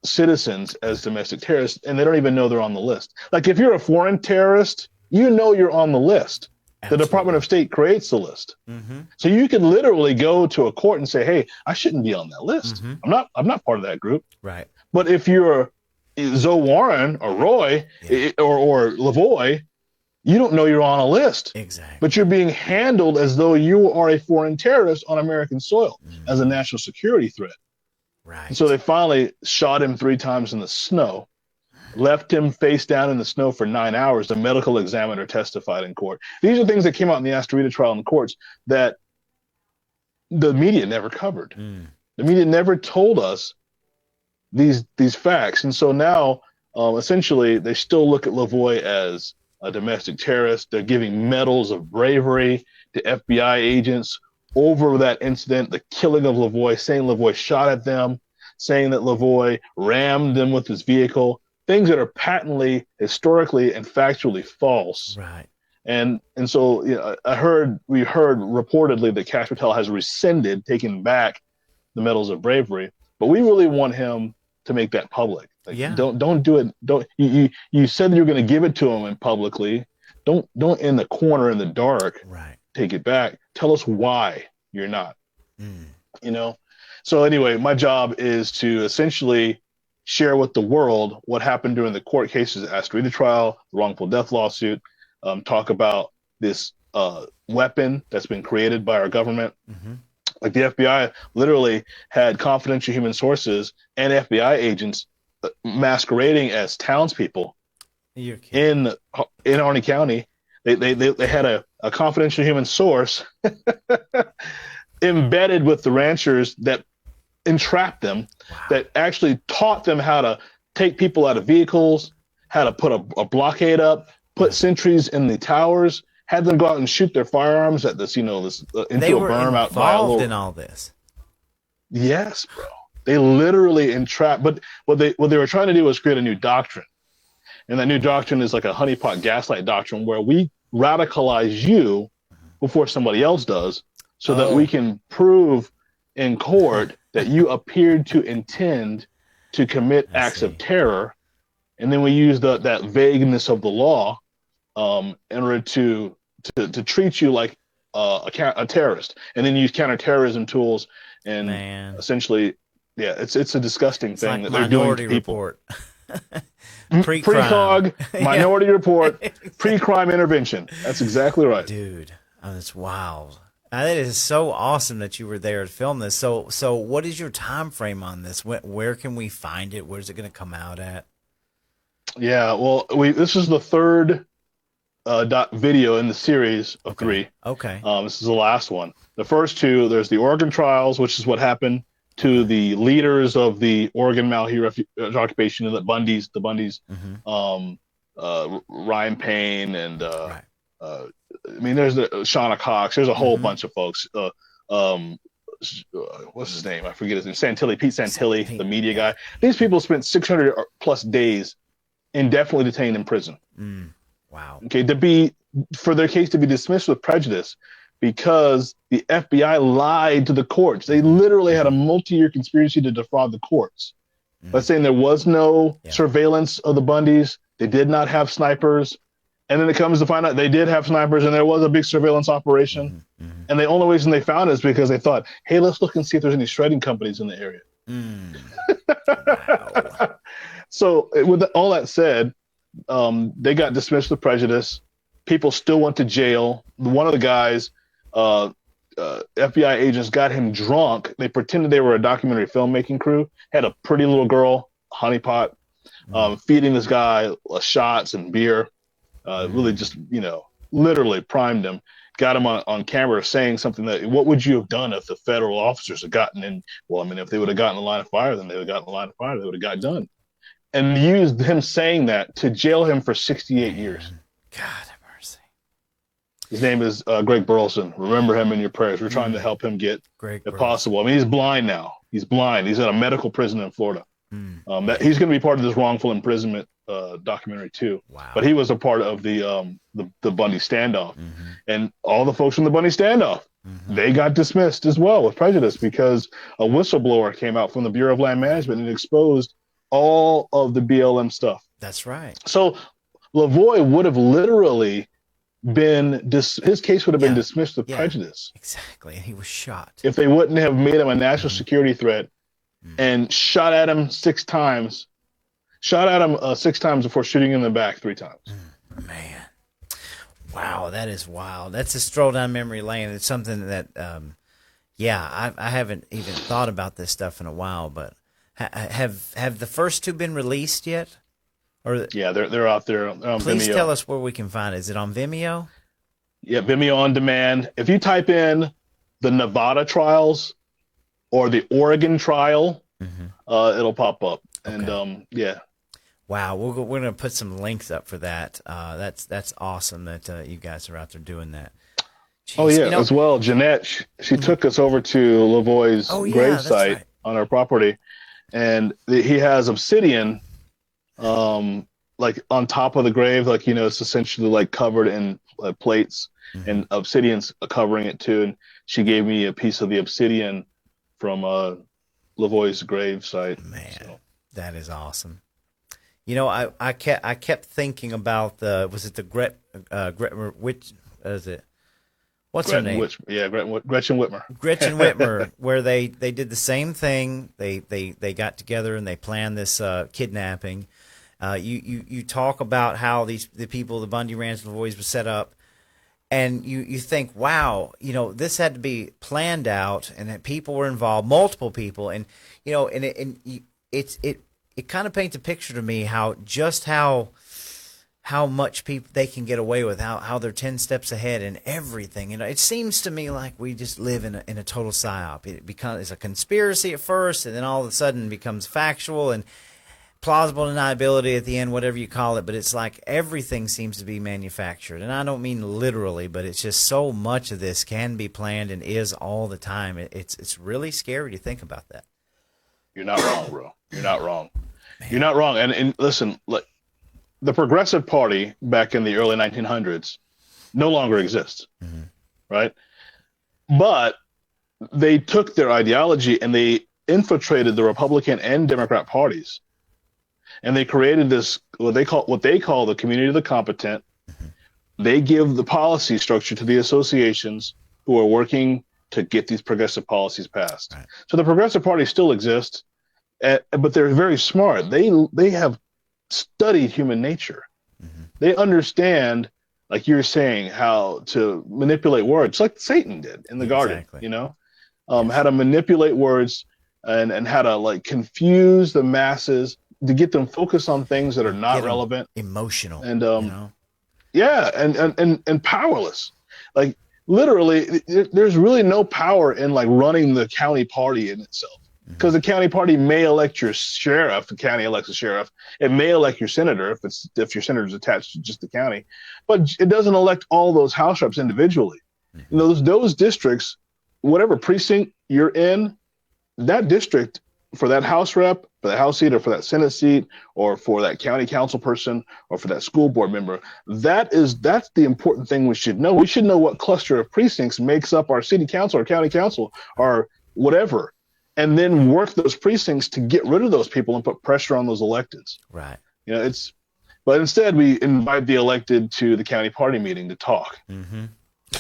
citizens as domestic terrorists, and they don't even know they're on the list. Like if you're a foreign terrorist, you know you're on the list. The Department of State creates the list. Mm-hmm. So you can literally go to a court and say, hey, I shouldn't be on that list. Mhm. I'm not part of that group. Right. But if you're Zoe Warren or Roy or Lavoie, you don't know you're on a list. Exactly. But you're being handled as though you are a foreign terrorist on American soil as a national security threat. Right. And so they finally shot him 3 times in the snow, left him face down in the snow for 9 hours. The medical examiner testified in court. These are things that came out in the Astorita trial in the courts that the media never covered. Mm. The media never told us these facts. And so now, essentially, they still look at Lavoie as a domestic terrorist. They're giving medals of bravery to FBI agents over that incident, the killing of Lavoie, saying Lavoie shot at them, saying that Lavoie rammed them with his vehicle, things that are patently, historically, and factually false. Right. And so we heard reportedly that Cash Patel has rescinded, taken back the medals of bravery, but we really want him to make that public. Like, Yeah. Don't do it. Don't you said that you're going to give it to him and publicly. Don't in the corner in the dark. Right. Take it back. Tell us why you're not. Mm. So anyway, my job is to essentially share with the world what happened during the court cases, Astorita trial, the wrongful death lawsuit, talk about this weapon that's been created by our government. Mm-hmm. Like the FBI literally had confidential human sources and FBI agents masquerading as townspeople You're kidding. in Harney County. They had a confidential human source embedded with the ranchers that entrapped them, that actually taught them how to take people out of vehicles, how to put a blockade up, put sentries in the towers, had them go out and shoot their firearms at this, into They a were berm out by a involved little. in all this. Yes, bro. They literally entrapped. But what they were trying to do was create a new doctrine, and that new doctrine is like a honeypot gaslight doctrine, where we radicalize you before somebody else does, so that we can prove in court that you appeared to intend to commit acts of terror. And then we use that vagueness of the law in order to treat you like a terrorist, and then use counterterrorism tools and essentially, it's a disgusting thing like that they're doing to people. Report. Precog, Minority Report, pre-crime intervention. That's exactly right, dude. Oh, that's wild. That is so awesome that you were there to film this. So what is your time frame on this? Where can we find it? Where's it going to come out at? Yeah, well, this is the third video in the series of 3. Okay. This is the last one. The first 2, there's the Oregon trials, which is what happened to the leaders of the Oregon Malheur occupation, the Bundys, Ryan Payne, and there's Shauna Cox. There's a whole bunch of folks. What's his name? I forget his name. Pete Santilli, the media guy. These people spent 600 plus days indefinitely detained in prison. Wow. Okay, for their case to be dismissed with prejudice because the FBI lied to the courts. They literally had a multi-year conspiracy to defraud the courts by saying there was no surveillance of the Bundys. They did not have snipers. And then it comes to find out they did have snipers and there was a big surveillance operation. And the only reason they found it is because they thought, hey, let's look and see if there's any shredding companies in the area. Wow. So with all that said, they got dismissed with prejudice. People still went to jail. One of the guys, FBI agents got him drunk. They pretended they were a documentary filmmaking crew, had a pretty little girl, honeypot, feeding this guy shots and beer. Really just, literally primed him, got him on camera saying something that, what would you have done if the federal officers had gotten in? Well, if they would have gotten in the line of fire, then they would have gotten in the line of fire. They would have got done. And used him saying that to jail him for 68 years. God have mercy. His name is Greg Burleson. Remember him in your prayers. We're trying to help him get, if possible. He's blind now. He's blind. He's at a medical prison in Florida. He's going to be part of this wrongful imprisonment documentary too. Wow. But he was a part of the Bundy standoff. And all the folks from the Bundy standoff, they got dismissed as well with prejudice because a whistleblower came out from the Bureau of Land Management and exposed all of the BLM stuff. That's right. So Lavoie would have literally been his case would have been dismissed with prejudice. Exactly. And he was shot. If they wouldn't have made him a national security threat and shot at him 6 times before shooting him in the back 3 times. Man. Wow, that is wild. That's a stroll down memory lane. It's something that I haven't even thought about this stuff in a while, but have the first 2 been released yet? Or they're out there on please Vimeo. Tell us where we can find it. Is it on Vimeo? Yeah, Vimeo on demand. If you type in the Nevada trials or the Oregon trial, it'll pop up. Okay. And Wow, we're going to put some links up for that. That's awesome that you guys are out there doing that. Jeez, as well. Jeanette, she took us over to Lavoie's gravesite on our property, and he has obsidian, like on top of the grave, like it's essentially like covered in plates, and obsidian's covering it too. And she gave me a piece of the obsidian from Lavoie's gravesite. Man, that is awesome. I kept thinking about was it the which is it? What's her name? Gretchen Whitmer. Gretchen Whitmer, where they did the same thing. They got together and they planned this kidnapping. You talk about how the people, the Bundy Ranch, the Lavoies were set up, and you think, wow, this had to be planned out, and that people were involved, multiple people, and it kind of paints a picture to me how much people they can get away with, how they're 10 steps ahead in everything. It seems to me like we just live in a total psyop. It's a conspiracy at first, and then all of a sudden becomes factual and plausible deniability at the end, whatever you call it. But it's like everything seems to be manufactured, and I don't mean literally, but it's just so much of this can be planned and is all the time. It's really scary to think about that. You're not wrong, bro. You're not wrong. Man. You're not wrong. And listen, the Progressive Party back in the early 1900s no longer exists, right? But they took their ideology and they infiltrated the Republican and Democrat parties, and they created this what they call the community of the competent. They give the policy structure to the associations who are working to get these progressive policies passed. Right. So the Progressive Party still exists, but they're very smart. They have studied human nature. Mm-hmm. They understand, like you're saying, how to manipulate words, like Satan did in the garden. You know, how to manipulate words and how to like confuse the masses to get them focused on things that are not relevant, emotional, and yeah, and powerless. Like literally, there's really no power in like running the county party in itself, because the county party may elect your sheriff. The county elects a sheriff. It may elect your senator if your senator is attached to just the county, but it doesn't elect all those house reps individually. You know, those districts, whatever precinct you're in, that district, for that house rep, for that house seat, or for that senate seat, or for that county council person, or for that school board member, that's the important thing we should know. We should know what cluster of precincts makes up our city council or county council or whatever, and then work those precincts to get rid of those people and put pressure on those electeds. Right. You know, but instead we invite the elected to the county party meeting to talk. Mm-hmm.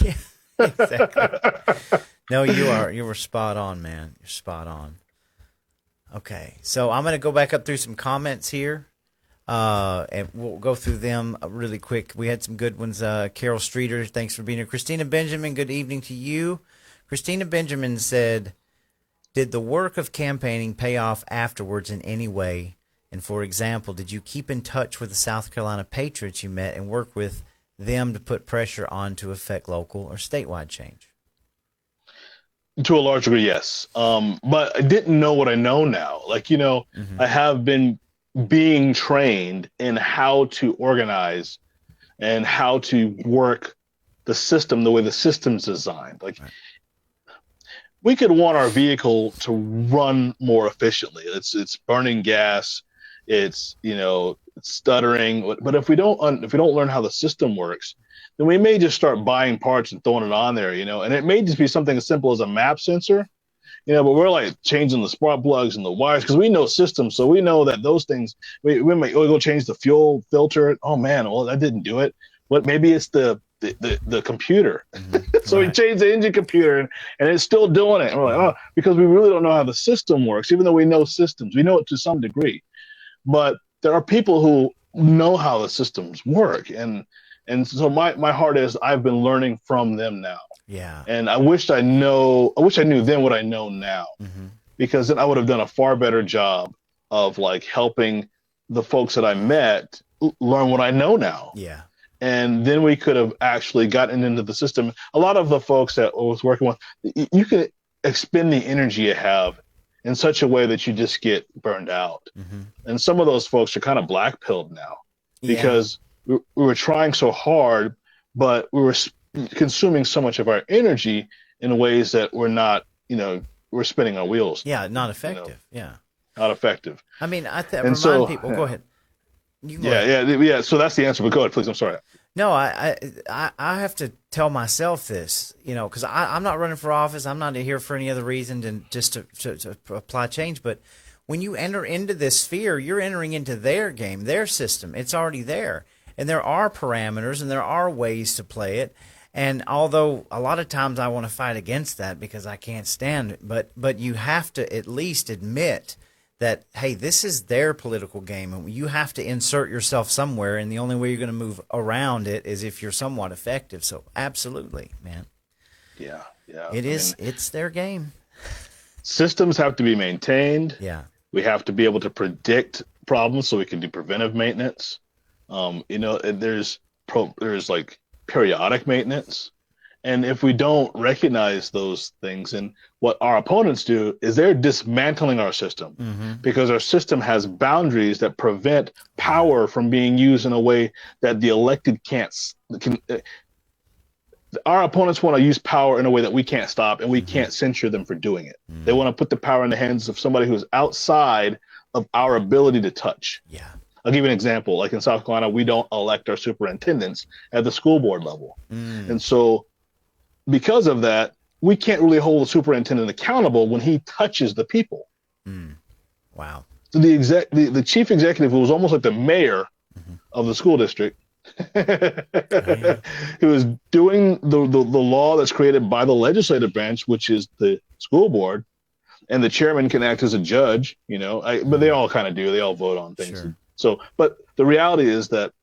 Yeah, exactly. No, you were spot on, man. You're spot on. Okay, so I'm going to go back up through some comments here, and we'll go through them really quick. We had some good ones. Carol Streeter, thanks for being here. Christina Benjamin, good evening to you. Christina Benjamin said, did the work of campaigning pay off afterwards in any way? And for example, did you keep in touch with the South Carolina patriots you met and work with them to put pressure on to affect local or statewide change? To a large degree, yes. But I didn't know what I know now. Like, you know, I have been being trained in how to organize and how to work the system the way the system's designed. Like, we could want our vehicle to run more efficiently. It's burning gas. It's, you know, it's stuttering. But if we don't learn how the system works, then we may just start buying parts and throwing it on there, you know, and it may just be something as simple as a map sensor, you know, but we're like changing the spark plugs and the wires because we know systems. So we know that those things, we might go change the fuel filter. Oh man, well, that didn't do it. But maybe it's the computer. So we changed the engine computer and it's still doing it. And we're like, oh, because we really don't know how the system works, even though we know systems, we know it to some degree, but there are people who know how the systems work. And so my heart is I've been learning from them now. Yeah. And I wish I knew then what I know now, because then I would have done a far better job of like helping the folks that I met learn what I know now. Yeah. And then we could have actually gotten into the system. A lot of the folks that I was working with, you can expend the energy you have in such a way that you just get burned out. And some of those folks are kind of black-pilled now because we were trying so hard, but we were consuming so much of our energy in ways that we're not, you know, we're spinning our wheels. Yeah, not effective. You know, not effective. I mean, remind people. Go ahead. Yeah. So that's the answer. But go ahead, please. I'm sorry. No, I have to tell myself this, you know, because I'm not running for office. I'm not here for any other reason than just to apply change. But when you enter into this sphere, you're entering into their game, their system. It's already there. And there are parameters and there are ways to play it. And although a lot of times I want to fight against that because I can't stand it, but you have to at least admit that, hey, this is their political game, and you have to insert yourself somewhere, and the only way you're going to move around it is if you're somewhat effective. So absolutely, man. Yeah. It's their game. Systems have to be maintained. Yeah. We have to be able to predict problems so we can do preventive maintenance. You know, there's like periodic maintenance. And if we don't recognize those things, and what our opponents do is they're dismantling our system because our system has boundaries that prevent power from being used in a way that the elected can't. Our opponents want to use power in a way that we can't stop, and we can't censure them for doing it. They want to put the power in the hands of somebody who's outside of our ability to touch. Yeah. I'll give you an example. Like in South Carolina, we don't elect our superintendents at the school board level. And so because of that, we can't really hold the superintendent accountable when he touches the people. Wow. So the chief executive, who was almost like the mayor of the school district, who was doing the law that's created by the legislative branch, which is the school board, and the chairman can act as a judge, but they all kind of do. They all vote on things. Sure. So, but the reality is that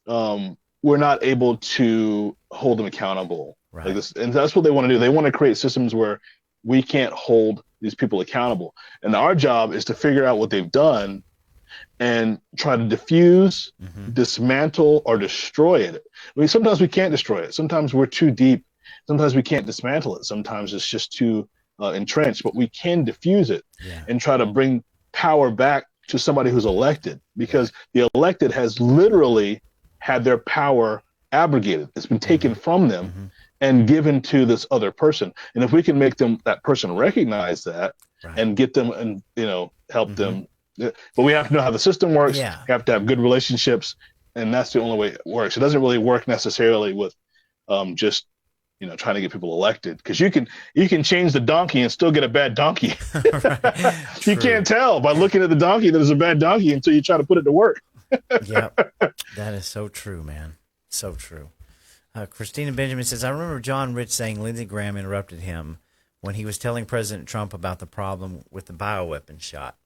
we're not able to hold them accountable like this. And that's what they want to do. They want to create systems where we can't hold these people accountable. And our job is to figure out what they've done and try to diffuse, dismantle, or destroy it. I mean, sometimes we can't destroy it. Sometimes we're too deep. Sometimes we can't dismantle it. Sometimes it's just too entrenched, but we can diffuse it and try to bring power back to somebody who's elected, because the elected has literally had their power abrogated. It's been taken from them and given to this other person. And if we can make that person recognize that and get them and, help them, but we have to know how the system works. Yeah. We have to have good relationships, and that's the only way it works. It doesn't really work necessarily with just trying to get people elected, because you can change the donkey and still get a bad donkey. You can't tell by looking at the donkey that it's a bad donkey until you try to put it to work. Yep. That is so true, man. So true. Christina Benjamin says, I remember John Rich saying Lindsey Graham interrupted him when he was telling President Trump about the problem with the bioweapon shot.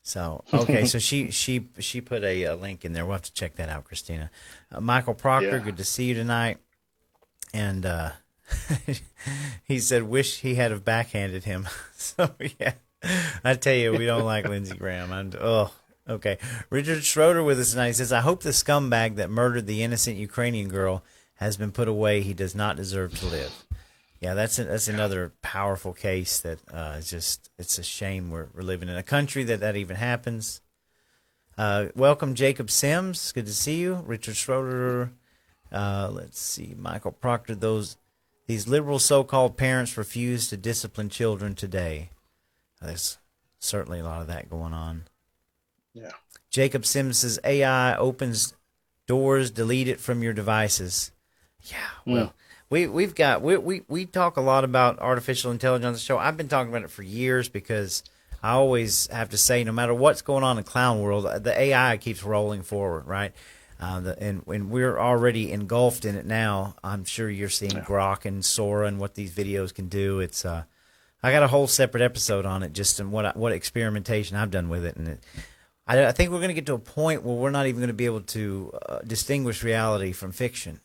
So, okay, so she put a link in there. We'll have to check that out, Christina. Michael Proctor, good to see you tonight. And he said, wish he had have backhanded him. So, yeah, I tell you, we don't like Lindsey Graham. Okay. Richard Schroeder with us tonight. He says, I hope the scumbag that murdered the innocent Ukrainian girl has been put away. He does not deserve to live. Yeah, that's another powerful case that it's a shame we're living in a country that even happens. Welcome, Jacob Sims. Good to see you. Richard Schroeder. Let's see, Michael Proctor. These liberal so-called parents refuse to discipline children today. There's certainly a lot of that going on. Yeah. Jacob Sims says AI opens doors, delete it from your devices. Yeah. Well, we talk a lot about artificial intelligence on the show. I've been talking about it for years because I always have to say, no matter what's going on in clown world, the AI keeps rolling forward, right? And we're already engulfed in it now. I'm sure you're seeing Grok and Sora and what these videos can do. It's I got a whole separate episode on it, just in what experimentation I've done with it, and I think we're going to get to a point where we're not even going to be able to distinguish reality from fiction.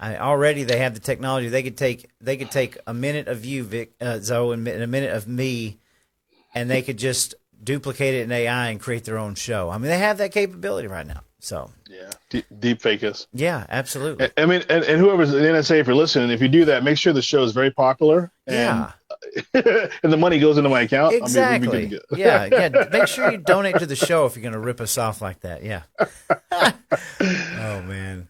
Already they have the technology. They could take a minute of you, Vic, Zoe, and a minute of me, and they could just duplicate it in AI and create their own show. I mean, they have that capability right now. So yeah, deep fake us. Yeah, absolutely. I mean, and whoever's in the NSA, if you're listening, if you do that, make sure the show is very popular. And, and the money goes into my account. Exactly. I mean, yeah. Make sure you donate to the show if you're going to rip us off like that. Yeah. Oh man.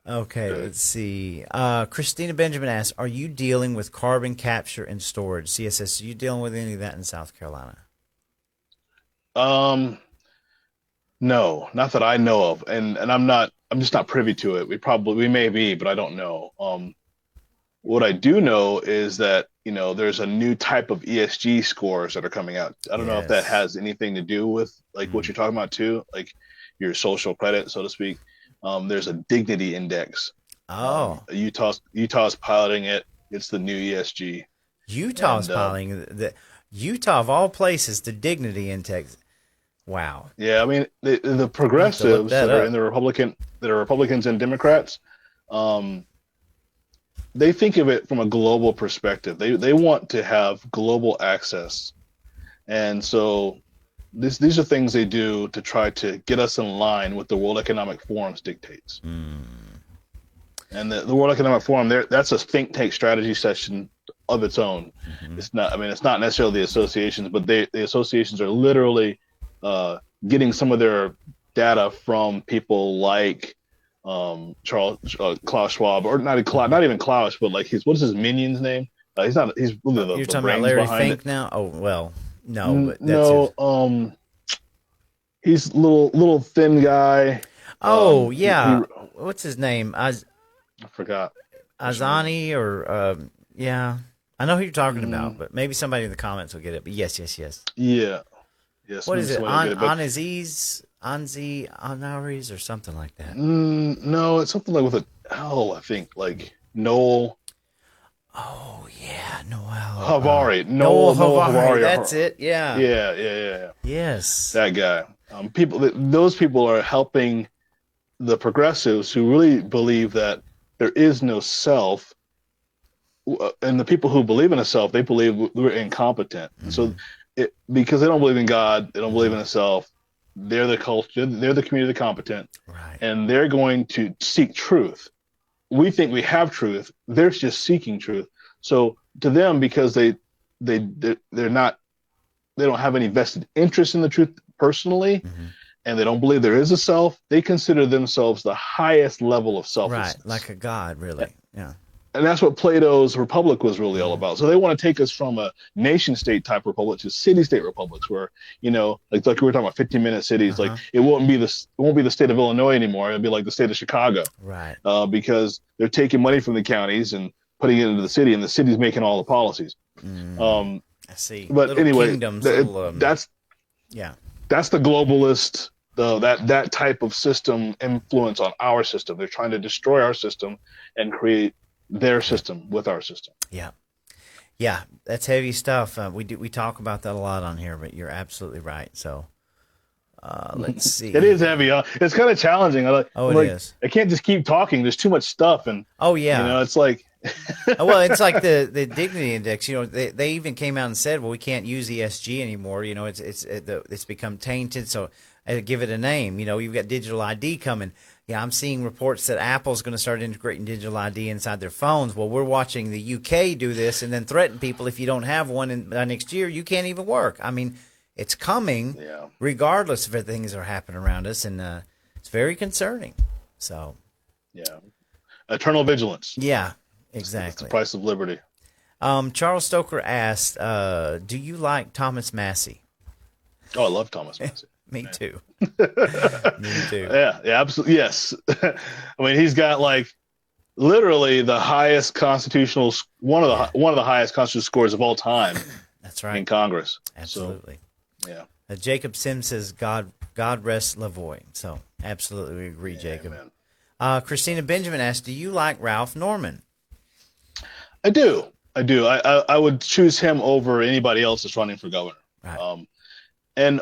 Okay, let's see. Christina Benjamin asks, are you dealing with carbon capture and storage, CSS? Are you dealing with any of that in South Carolina? No, not that I know of. And I'm just not privy to it. We may be, but I don't know. What I do know is that, there's a new type of ESG scores that are coming out. I don't know if that has anything to do with what you're talking about too, like your social credit, so to speak. There's a dignity index. Oh, Utah's piloting it. It's the new ESG. Utah's piloting the Utah of all places, the dignity index. Wow. Yeah, I mean the progressives that are in the Republicans and Democrats, they think of it from a global perspective. They want to have global access, and so these are things they do to try to get us in line with the World Economic Forum's dictates. And the World Economic Forum, that's a think tank strategy session of its own. It's not necessarily the associations, but the associations are literally getting some of their data from people like Klaus Schwab, or not even Klaus, but like what's his minion's name? He's one of the You're talking about Larry Fink now? Oh well, no, but no. He's little thin guy. Oh yeah, what's his name? I forgot. Azani or yeah. I know who you're talking about, but maybe somebody in the comments will get it. But yes. Yeah. Yes. What is it? Anzi Anaris or something like that. No, it's something like with a L, I think, like Noel. Oh yeah, Noel Havari. Noel Havari. Havari. That's it. Yeah. Yeah. Yes. That guy. Those people are helping the progressives who really believe that there is no self, and the people who believe in a self, they believe we're incompetent. And so, because they don't believe in God, they don't believe in a self. They're the culture. They're the community of the competent, Right. and they're going to seek truth. We think we have truth. They're just seeking truth. So to them, because they're not, they don't have any vested interest in the truth personally, and they don't believe there is a self, they consider themselves the highest level of selflessness. Right, like a god, really. Yeah. And that's what Plato's Republic was really all about. So they want to take us from a nation-state type republic to city-state republics, where, you know, like we were talking about 15-minute cities. Like it won't be the state of Illinois anymore. It'll be like the state of Chicago, Right. Because they're taking money from the counties and putting it into the city, and the city's making all the policies. I see. But little anyway, kingdoms, that's the globalist, that type of system influence on our system. They're trying to destroy our system and create their system with our system. Yeah, that's heavy stuff. We talk about that a lot on here, but you're absolutely right. So let's see. It is heavy. It's kind of challenging. It is. I can't just keep talking. There's too much stuff, and it's like. Well, it's like the dignity index. You know, they even came out and said, well, we can't use ESG anymore. You know, it's become tainted. So give it a name. You know, you've got digital ID coming. Yeah, I'm seeing reports that Apple's going to start integrating digital ID inside their phones. Well, we're watching the UK do this and then threaten people if you don't have one by next year, you can't even work. I mean, it's coming regardless of things that are happening around us, and it's very concerning. So, eternal vigilance. Yeah, exactly. It's the price of liberty. Charles Stoker asked, do you like Thomas Massey? Oh, I love Thomas Massey. Me too. Me too. Yeah, absolutely. Yes. I mean, he's got like literally the highest constitutional, one of the highest constitutional scores of all time. That's right. In Congress. Absolutely. So, Jacob Sims says, God rest Lavoie. So absolutely, we agree, Jacob. Christina Benjamin asked, do you like Ralph Norman? I do. I would choose him over anybody else that's running for governor. Right. And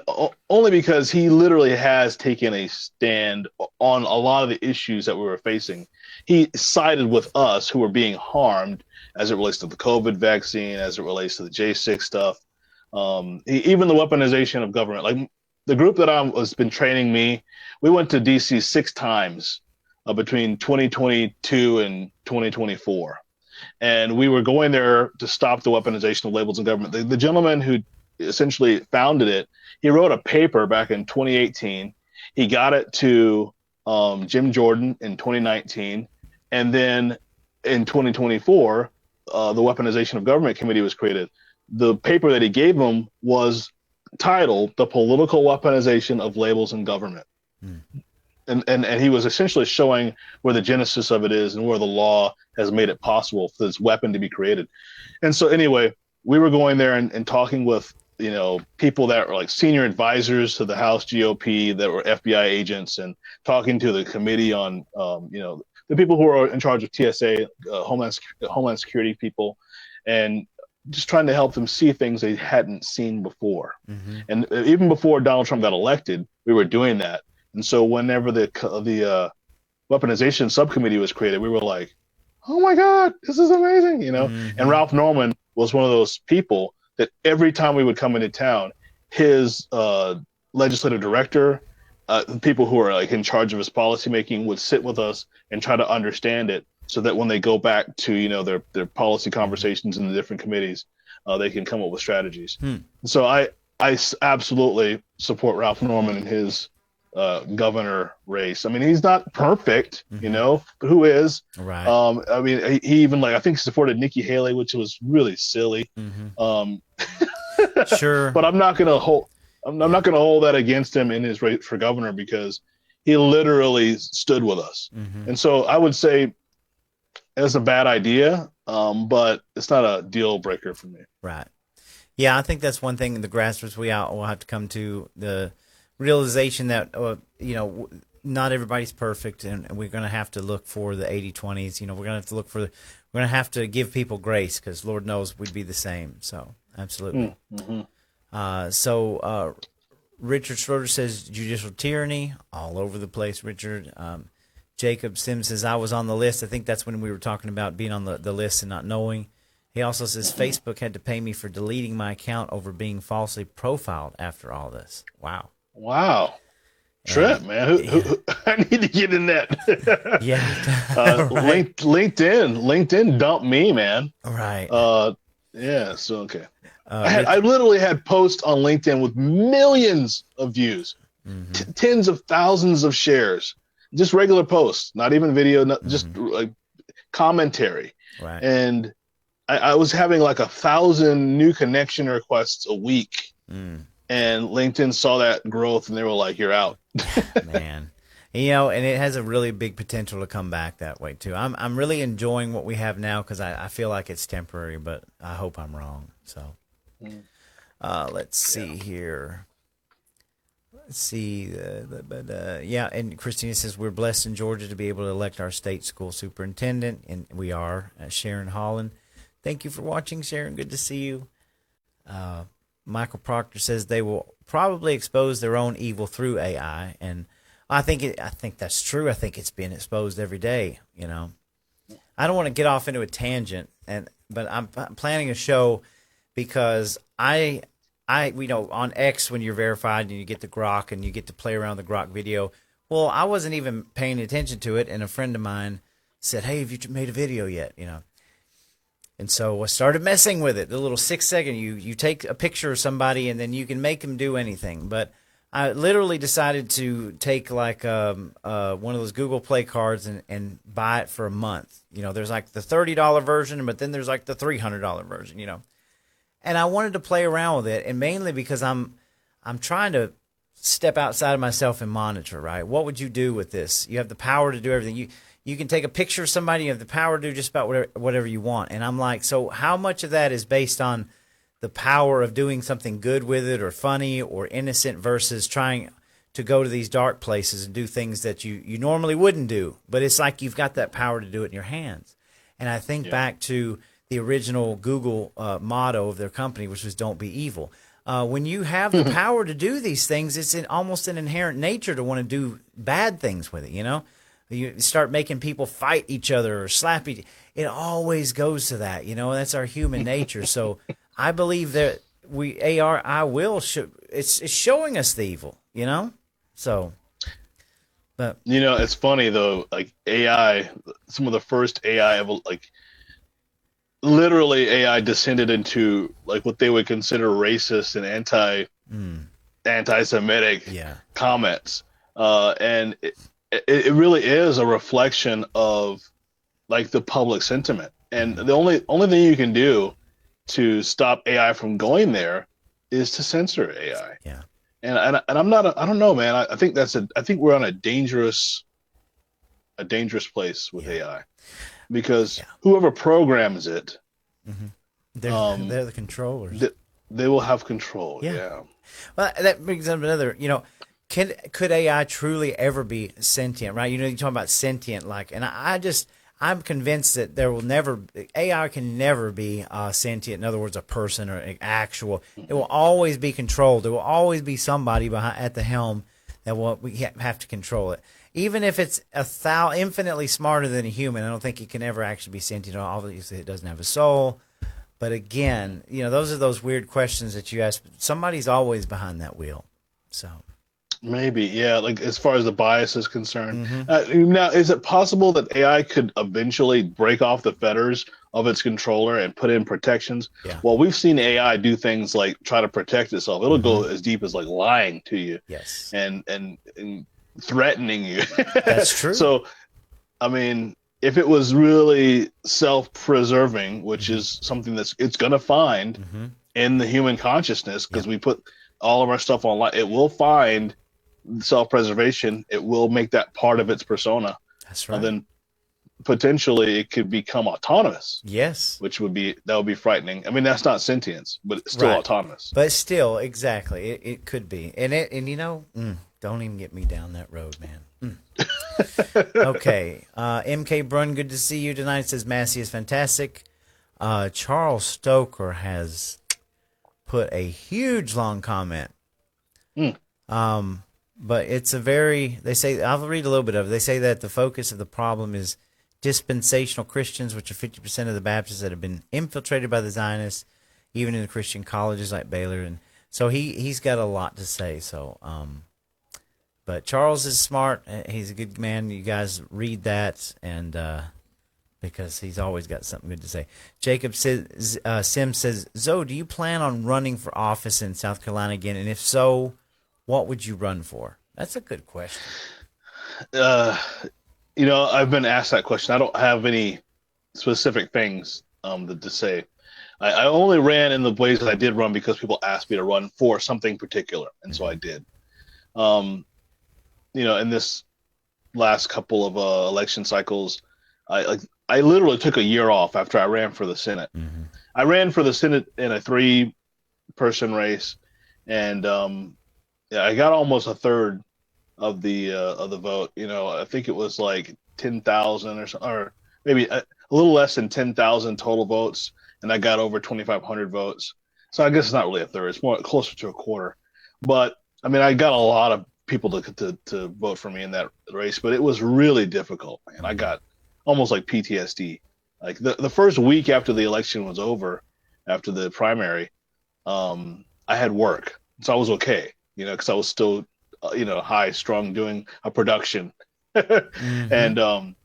only because he literally has taken a stand on a lot of the issues that we were facing. He sided with us who were being harmed as it relates to the COVID vaccine, as it relates to the J6 stuff, even the weaponization of government. Like the group that has been training me, we went to D.C. 6 times between 2022 and 2024. And we were going there to stop the weaponization of labels in government. The gentleman who essentially founded it, he wrote a paper back in 2018. He got it to Jim Jordan in 2019. And then in 2024, the Weaponization of Government Committee was created. The paper that he gave him was titled The Political Weaponization of Labels in Government. And he was essentially showing where the genesis of it is and where the law has made it possible for this weapon to be created. And so anyway, we were going there and talking with, you know, people that were like senior advisors to the House GOP that were FBI agents, and talking to the committee on, you know, the people who are in charge of TSA, Homeland Security people, and just trying to help them see things they hadn't seen before. And even before Donald Trump got elected, we were doing that. And so whenever the weaponization subcommittee was created, we were like, oh my God, this is amazing, you know? And Ralph Norman was one of those people that every time we would come into town, his legislative director, people who are like in charge of his policymaking, would sit with us and try to understand it, so that when they go back to, you know, their policy conversations in the different committees, they can come up with strategies. So I absolutely support Ralph Norman in his governor race. I mean, he's not perfect, you know, but who is? Right. I mean, he even, like, I think he supported Nikki Haley, which was really silly. Sure. But I'm not gonna hold that against him in his race for governor, because he literally stood with us. And so I would say it's a bad idea, but it's not a deal breaker for me. Right. Yeah, I think that's one thing in the grassroots we all will have to come to the realization that, not everybody's perfect, and we're going to have to look for the 80/20s. We're going to have to we're going to have to give people grace, because Lord knows we'd be the same. So, absolutely. Mm-hmm. Richard Schroeder says judicial tyranny all over the place, Richard. Jacob Sims says, I was on the list. I think that's when we were talking about being on the list and not knowing. He also says Facebook had to pay me for deleting my account over being falsely profiled after all this. Wow. Trip, man. Who, I need to get in that. Yeah. Right. LinkedIn dumped me, man. Right. Yeah. So, okay. I literally had posts on LinkedIn with millions of views, tens of thousands of shares, just regular posts, not even video, just like commentary. Right. And I was having like 1,000 new connection requests a week. And LinkedIn saw that growth and they were like, you're out. Man. And it has a really big potential to come back that way too. I'm really enjoying what we have now, because I feel like it's temporary, but I hope I'm wrong. So let's see here. Let's see. And Christina says, we're blessed in Georgia to be able to elect our state school superintendent, and we are. Sharon Holland. Thank you for watching, Sharon. Good to see you. Michael Proctor says they will probably expose their own evil through AI, and I think that's true. I think it's being exposed every day. I don't want to get off into a tangent, but I'm planning a show, because I on X, when you're verified and you get the Grok and you get to play around the Grok video. Well, I wasn't even paying attention to it, and a friend of mine said, "Hey, have you made a video yet?" And so I started messing with it. The little 6-second, you take a picture of somebody and then you can make them do anything. But I literally decided to take like one of those Google Play cards and buy it for a month. There's like the $30 version, but then there's like the $300 version. And I wanted to play around with it, and mainly because I'm trying to step outside of myself and monitor. Right? What would you do with this? You have the power to do everything. You can take a picture of somebody. You have the power to do just about whatever you want. And I'm like, so how much of that is based on the power of doing something good with it, or funny or innocent, versus trying to go to these dark places and do things that you normally wouldn't do? But it's like you've got that power to do it in your hands. And I think back to the original Google motto of their company, which was "Don't be evil." When you have the power to do these things, it's almost an inherent nature to want to do bad things with it, You start making people fight each other or slap each. It always goes to that, That's our human nature. So I believe that it's showing us the evil, So, but it's funny though. Like AI, some of the first AI, literally AI descended into like what they would consider racist and anti-Semitic comments, and it really is a reflection of like the public sentiment. And the only thing you can do to stop AI from going there is to censor AI. Yeah. And I'm not, I don't know, man. I think I think we're on a dangerous place with AI, because whoever programs it, they're the controllers. They will have control. Yeah. Well, that brings up another, could AI truly ever be sentient, right? You're talking about sentient, and I'm convinced that AI can never be sentient. In other words, a person or an actual. It will always be controlled. There will always be somebody at the helm that we have to control it. Even if it's infinitely smarter than a human, I don't think it can ever actually be sentient. Obviously, it doesn't have a soul. But again, those are those weird questions that you ask. Somebody's always behind that wheel. So. Maybe, yeah. Like as far as the bias is concerned, now is it possible that AI could eventually break off the fetters of its controller and put in protections? Yeah. Well, we've seen AI do things like try to protect itself. It'll go as deep as like lying to you, yes, and threatening you. That's true. So, I mean, if it was really self-preserving, which is something it's going to find in the human consciousness, because we put all of our stuff online, it will find self-preservation. It will make that part of its persona. That's right. And then potentially it could become autonomous, Yes. which would be frightening. I mean, that's not sentience, but it's still Right. autonomous. But still, exactly, it could be, and don't even get me down that road, man. Okay, MK Brun, good to see you tonight. Says Massey is fantastic. Charles Stoker has put a huge long comment. But it's they say, I'll read a little bit of it. They say that the focus of the problem is dispensational Christians, which are 50% of the Baptists that have been infiltrated by the Zionists, even in the Christian colleges like Baylor. And so he's got a lot to say. So, but Charles is smart. He's a good man. You guys read that, and because he's always got something good to say. Jacob says, Sims says, Zoe, do you plan on running for office in South Carolina again? And if so, what would you run for? That's a good question. I've been asked that question. I don't have any specific things to say. I only ran in the ways that I did run because people asked me to run for something particular, and so I did. In this last couple of election cycles, I literally took a year off after I ran for the Senate. Mm-hmm. I ran for the Senate in a 3-person race, and I got almost a third of the vote. I think it was like 10,000 or maybe a little less than 10,000 total votes, and I got over 2,500 votes. So I guess it's not really a third; it's more closer to a quarter. But I mean, I got a lot of people to vote for me in that race, but it was really difficult, and I got almost like PTSD. Like the first week after the election was over, after the primary, I had work, so I was okay, because I was still, high strung doing a production, and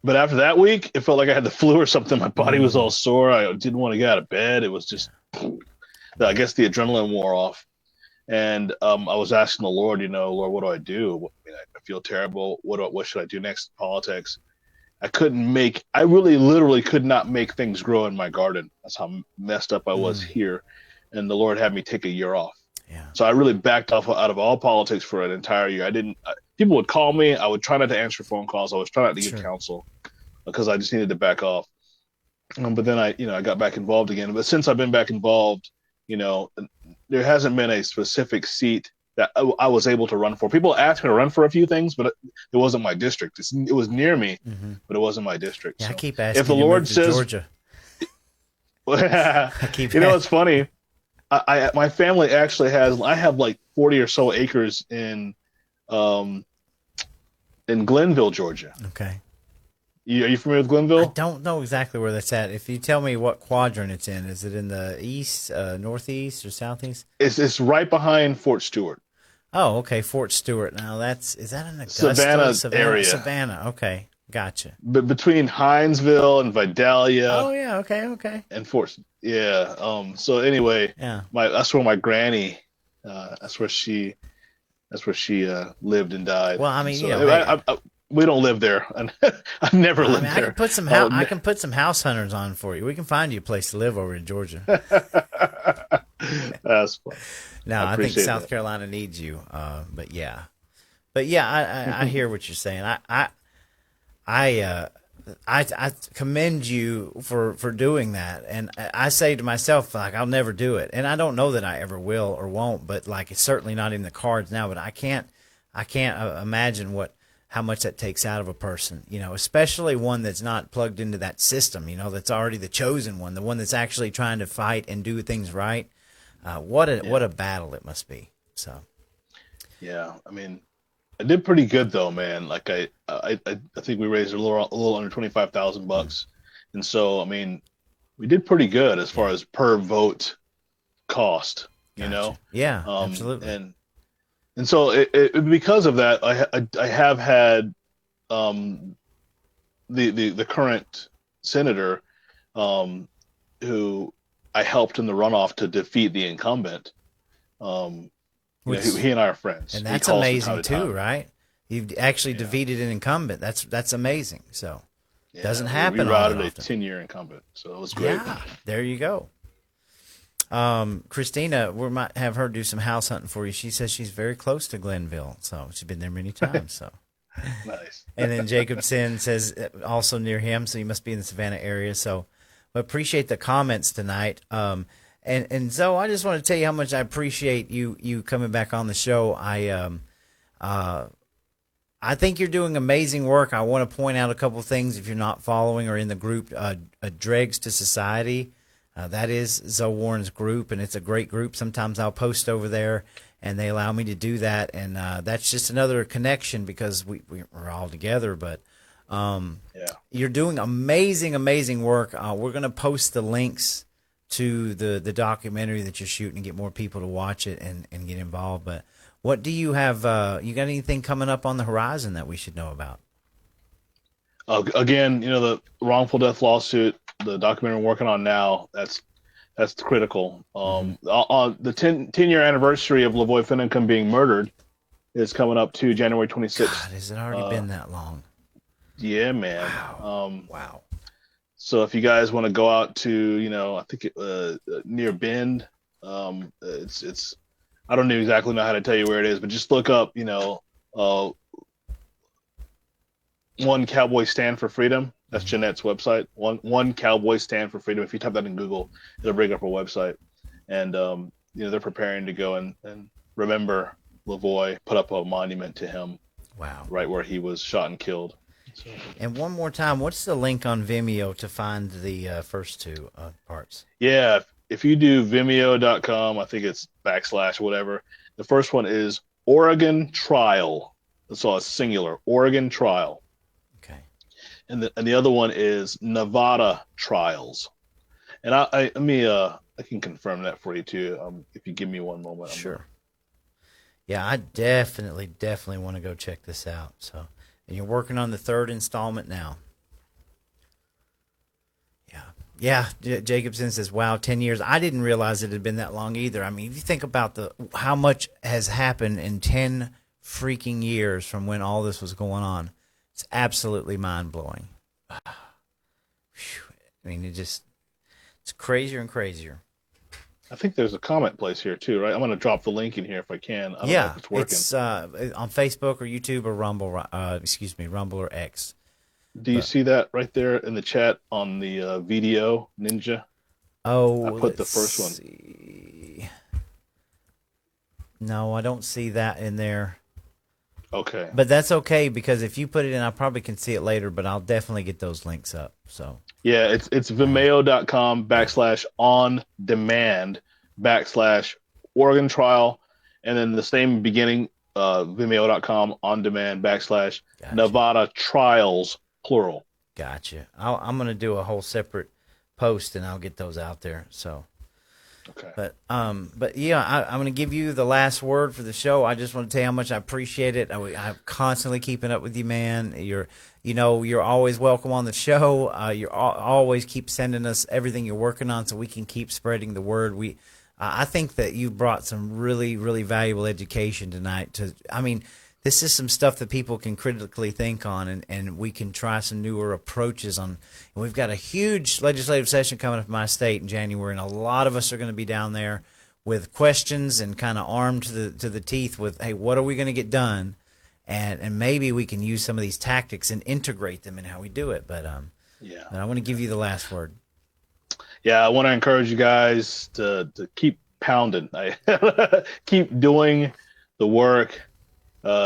but after that week, it felt like I had the flu or something. My body was all sore. I didn't want to get out of bed. It was just, I guess the adrenaline wore off. And I was asking the Lord, Lord, what do I do? I feel terrible. What should I do next in politics? I really literally could not make things grow in my garden. That's how messed up I was here. And the Lord had me take a year off. Yeah. So I really backed off out of all politics for an entire year. People would call me. I would try not to answer phone calls. I was trying not to give counsel because I just needed to back off. But then I got back involved again. But since I've been back involved, there hasn't been a specific seat that I was able to run for. People asked me to run for a few things, but it wasn't my district. It was near me, but it wasn't my district. Yeah, so I keep asking if the you to Lord move to says, Georgia. it's funny. My family actually I have like 40 or so acres in Glenville, Georgia. Okay. Are you familiar with Glenville? I don't know exactly where that's at. If you tell me what quadrant it's in, is it in the east, northeast, or southeast? It's right behind Fort Stewart. Oh, okay, Fort Stewart. Now is that in Augusta? Savannah area. Savannah. Okay, gotcha. But between Hinesville and Vidalia. Oh yeah. Okay. And Fort. Yeah. So anyway. Yeah. That's where my granny. That's where she lived and died. Well, I mean, so, we don't live there. I've never lived there. I can put some house hunters on for you. We can find you a place to live over in Georgia. That's fun. No, I think South Carolina needs you. But yeah, I hear what you're saying. I commend you for doing that, and I say to myself, like, I'll never do it, and I don't know that I ever will or won't. But like, it's certainly not in the cards now. But I can't imagine how much that takes out of a person, especially one that's not plugged into that system, that's already the chosen one, the one that's actually trying to fight and do things right. What a battle it must be. So, yeah, I mean, I did pretty good though, man. Like I think we raised a little under $25,000, and so I mean, we did pretty good as far as per vote cost. Gotcha. Yeah, absolutely. And so because of that, I have had the current senator who I helped in the runoff to defeat the incumbent. He and I are friends, and that's amazing too, right? You've actually defeated an incumbent. That's amazing. So it doesn't happen. We routed a 10-year incumbent, so it was great. Yeah, there you go. Christina, we might have her do some house hunting for you. She says she's very close to Glenville, so she's been there many times. So Nice. And then Jacobson says also near him, so he must be in the Savannah area. So, but appreciate the comments tonight. And Zoe, I just want to tell you how much I appreciate you coming back on the show. I think you're doing amazing work. I want to point out a couple things if you're not following or in the group, Dregs to Society. That is Zoe Warren's group, and it's a great group. Sometimes I'll post over there, and they allow me to do that. And that's just another connection because we're all together. But you're doing amazing work. We're going to post the links to the documentary that you're shooting and get more people to watch it and get involved. But what do you have? You got anything coming up on the horizon that we should know about? Again, the wrongful death lawsuit, the documentary I'm working on now, that's critical. The 10-year anniversary of Lavoy Finicum being murdered is coming up to January 26th. God, has it already been that long? Yeah, man. Wow. So if you guys want to go out to, I think near Bend, it's I don't exactly know how to tell you where it is, but just look up, One Cowboy Stand for Freedom. That's Jeanette's website. One Cowboy Stand for Freedom. If you type that in Google, it'll bring up her website. And they're preparing to go and remember Lavoy, put up a monument to him. Wow. Right where he was shot and killed. So. And one more time, what's the link on Vimeo to find the first two parts? Yeah, if you do Vimeo.com, I think it's / whatever. The first one is Oregon Trial. So it's singular, Oregon Trial. Okay. And the other one is Nevada Trials. And I can confirm that for you too. If you give me one moment. Sure. Yeah, I definitely want to go check this out. So, and you're working on the third installment now. Yeah. Jacobson says, "Wow, 10 years. I didn't realize it had been that long either. I mean, if you think about how much has happened in 10 freaking years from when all this was going on, it's absolutely mind blowing. I mean, it's crazier and crazier." I think there's a comment place here too, right? I'm going to drop the link in here if I can. I don't know if it's working. It's on Facebook or YouTube or Rumble. Rumble or X. Do you see that right there in the chat on the video Ninja? Oh, I put the first one. See. No, I don't see that in there. Okay. But that's okay because if you put it in, I probably can see it later, but I'll definitely get those links up. So yeah, it's Vimeo.com /on-demand /Oregon Trial, and then the same beginning Vimeo.com on-demand / Nevada Trials plural. Gotcha. I'm going to do a whole separate post and I'll get those out there. So. Okay. But yeah, I'm going to give you the last word for the show. I just want to tell you how much I appreciate it. I'm constantly keeping up with you, man. You're always welcome on the show. You're always keep sending us everything you're working on so we can keep spreading the word. I think that you brought some really, really valuable education tonight. This is some stuff that people can critically think on, and we can try some newer approaches on. And we've got a huge legislative session coming up in my state in January, and a lot of us are going to be down there with questions and kind of armed to the teeth with, hey, what are we going to get done? And maybe we can use some of these tactics and integrate them in how we do it. But I want to give you the last word. Yeah, I want to encourage you guys to keep pounding. Keep doing the work.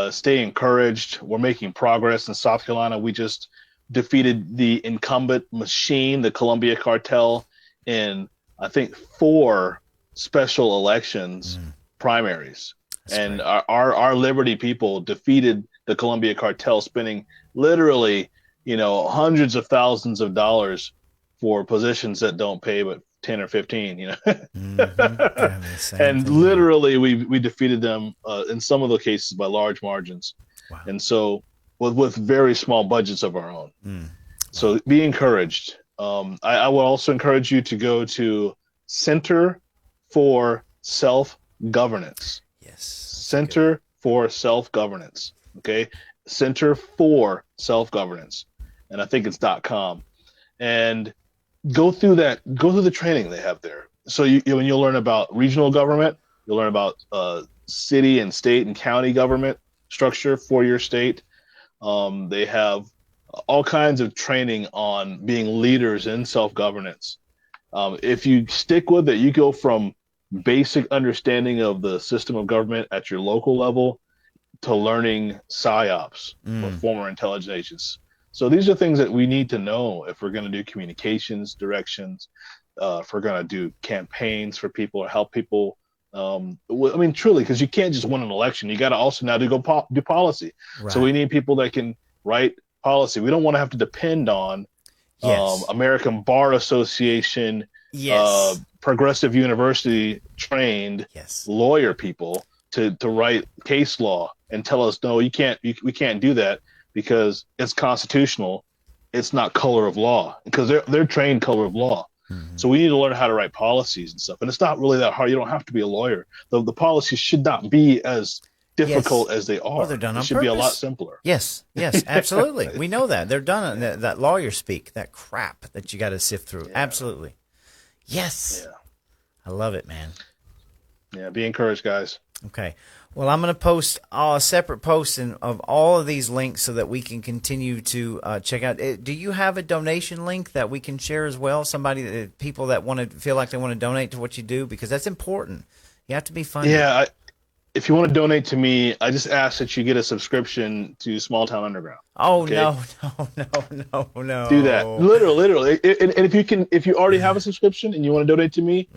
Stay encouraged. We're making progress in South Carolina. We just defeated the incumbent machine, the Columbia Cartel, in I think 4 special elections primaries. That's and our Liberty people defeated the Columbia Cartel, spending literally hundreds of thousands of dollars for positions that don't pay but 10 or 15, and literally we defeated them in some of the cases by large margins. Wow. And so with very small budgets of our own. So be encouraged. I will also encourage you to go to Center for Self-Governance. Yes. Center for Self-Governance. Okay. Center for Self-Governance. And I think it's .com. And go through the training they have there. So you'll learn about regional government, you'll learn about city and state and county government structure for your state. They have all kinds of training on being leaders in self-governance. If you stick with it, you go from basic understanding of the system of government at your local level to learning psyops or former intelligence agents. So these are things that we need to know if we're going to do communications directions, if we're going to do campaigns for people or help people. I mean, truly, because you can't just win an election. You got to also now do policy. Right. So we need people that can write policy. We don't want to have to depend on American Bar Association, Progressive University trained lawyer people to write case law and tell us, no, we can't do that because it's constitutional. It's not color of law, because they're trained color of law. Mm-hmm. So we need to learn how to write policies and stuff. And it's not really that hard. You don't have to be a lawyer. The policies should not be as difficult as they are. Well, they're done on It should purpose. be a lot simpler. Yes, absolutely. We know that. They're done that lawyer speak, that crap that you got to sift through. Yeah. Absolutely. Yes. Yeah. I love it, man. Yeah, be encouraged, guys. Okay. Well, I'm going to post a separate post of all of these links so that we can continue to check out. Do you have a donation link that we can share as well? People that want to feel like they want to donate to what you do, because that's important. You have to be funded. Yeah. If you want to donate to me, I just ask that you get a subscription to Small Town Underground. Oh, okay? No. Do that. Literally. And if you already have a subscription and you want to donate to me,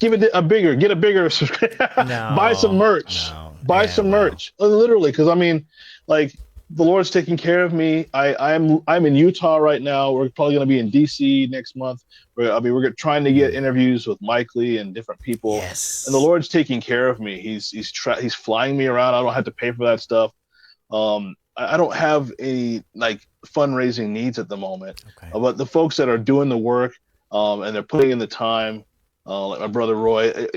get a bigger subscription. Buy some merch. Buy some merch. Literally, because I mean, like, the Lord's taking care of me. I'm in Utah right now. We're probably going to be in DC next month. We're trying to get interviews with Mike Lee and different people. Yes. And the Lord's taking care of me. He's flying me around. I don't have to pay for that stuff. I don't have any fundraising needs at the moment. Okay. But the folks that are doing the work and they're putting in the time, like my brother Roy,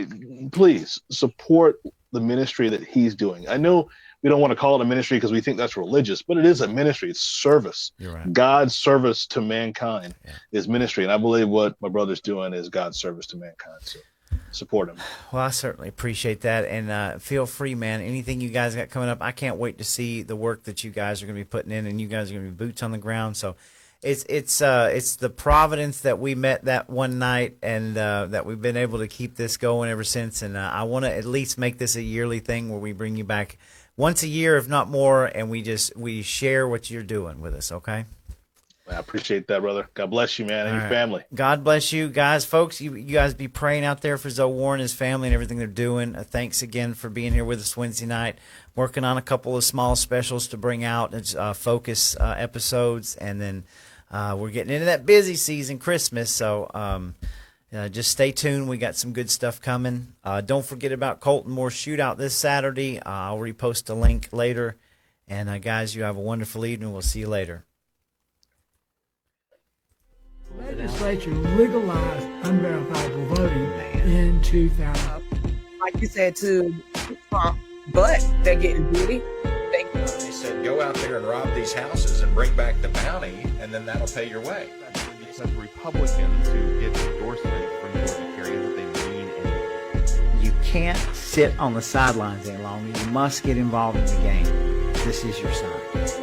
please support the ministry that he's doing. I know we don't want to call it a ministry because we think that's religious, but it is a ministry. It's service. You're right. God's service to mankind is ministry. And I believe what my brother's doing is God's service to mankind. So support him. Well, I certainly appreciate that. And feel free, man. Anything you guys got coming up, I can't wait to see the work that you guys are going to be putting in, and you guys are going to be boots on the ground. So it's the providence that we met that one night, and that we've been able to keep this going ever since. And I want to at least make this a yearly thing where we bring you back once a year, if not more, and we share what you're doing with us. Okay. I appreciate that, brother. God bless you, man, and your family. God bless you, guys. Folks, you guys be praying out there for Zoe Warren, his family, and everything they're doing. Thanks again for being here with us Wednesday night. Working on a couple of small specials to bring out. It's focus episodes, and then we're getting into that busy season, Christmas, so just stay tuned. We got some good stuff coming. Don't forget about Colton Moore Shootout this Saturday. I'll repost a link later. And guys, you have a wonderful evening. We'll see you later. Legislature legalized unverifiable voting in 2000. Like you said to Trump, but they're getting greedy. They said, go out there and rob these houses and bring back the bounty, and then that'll pay your way. As Republicans who get endorsement from the Libertarians that they mean anything. You can't sit on the sidelines any longer. You must get involved in the game. This is your sign.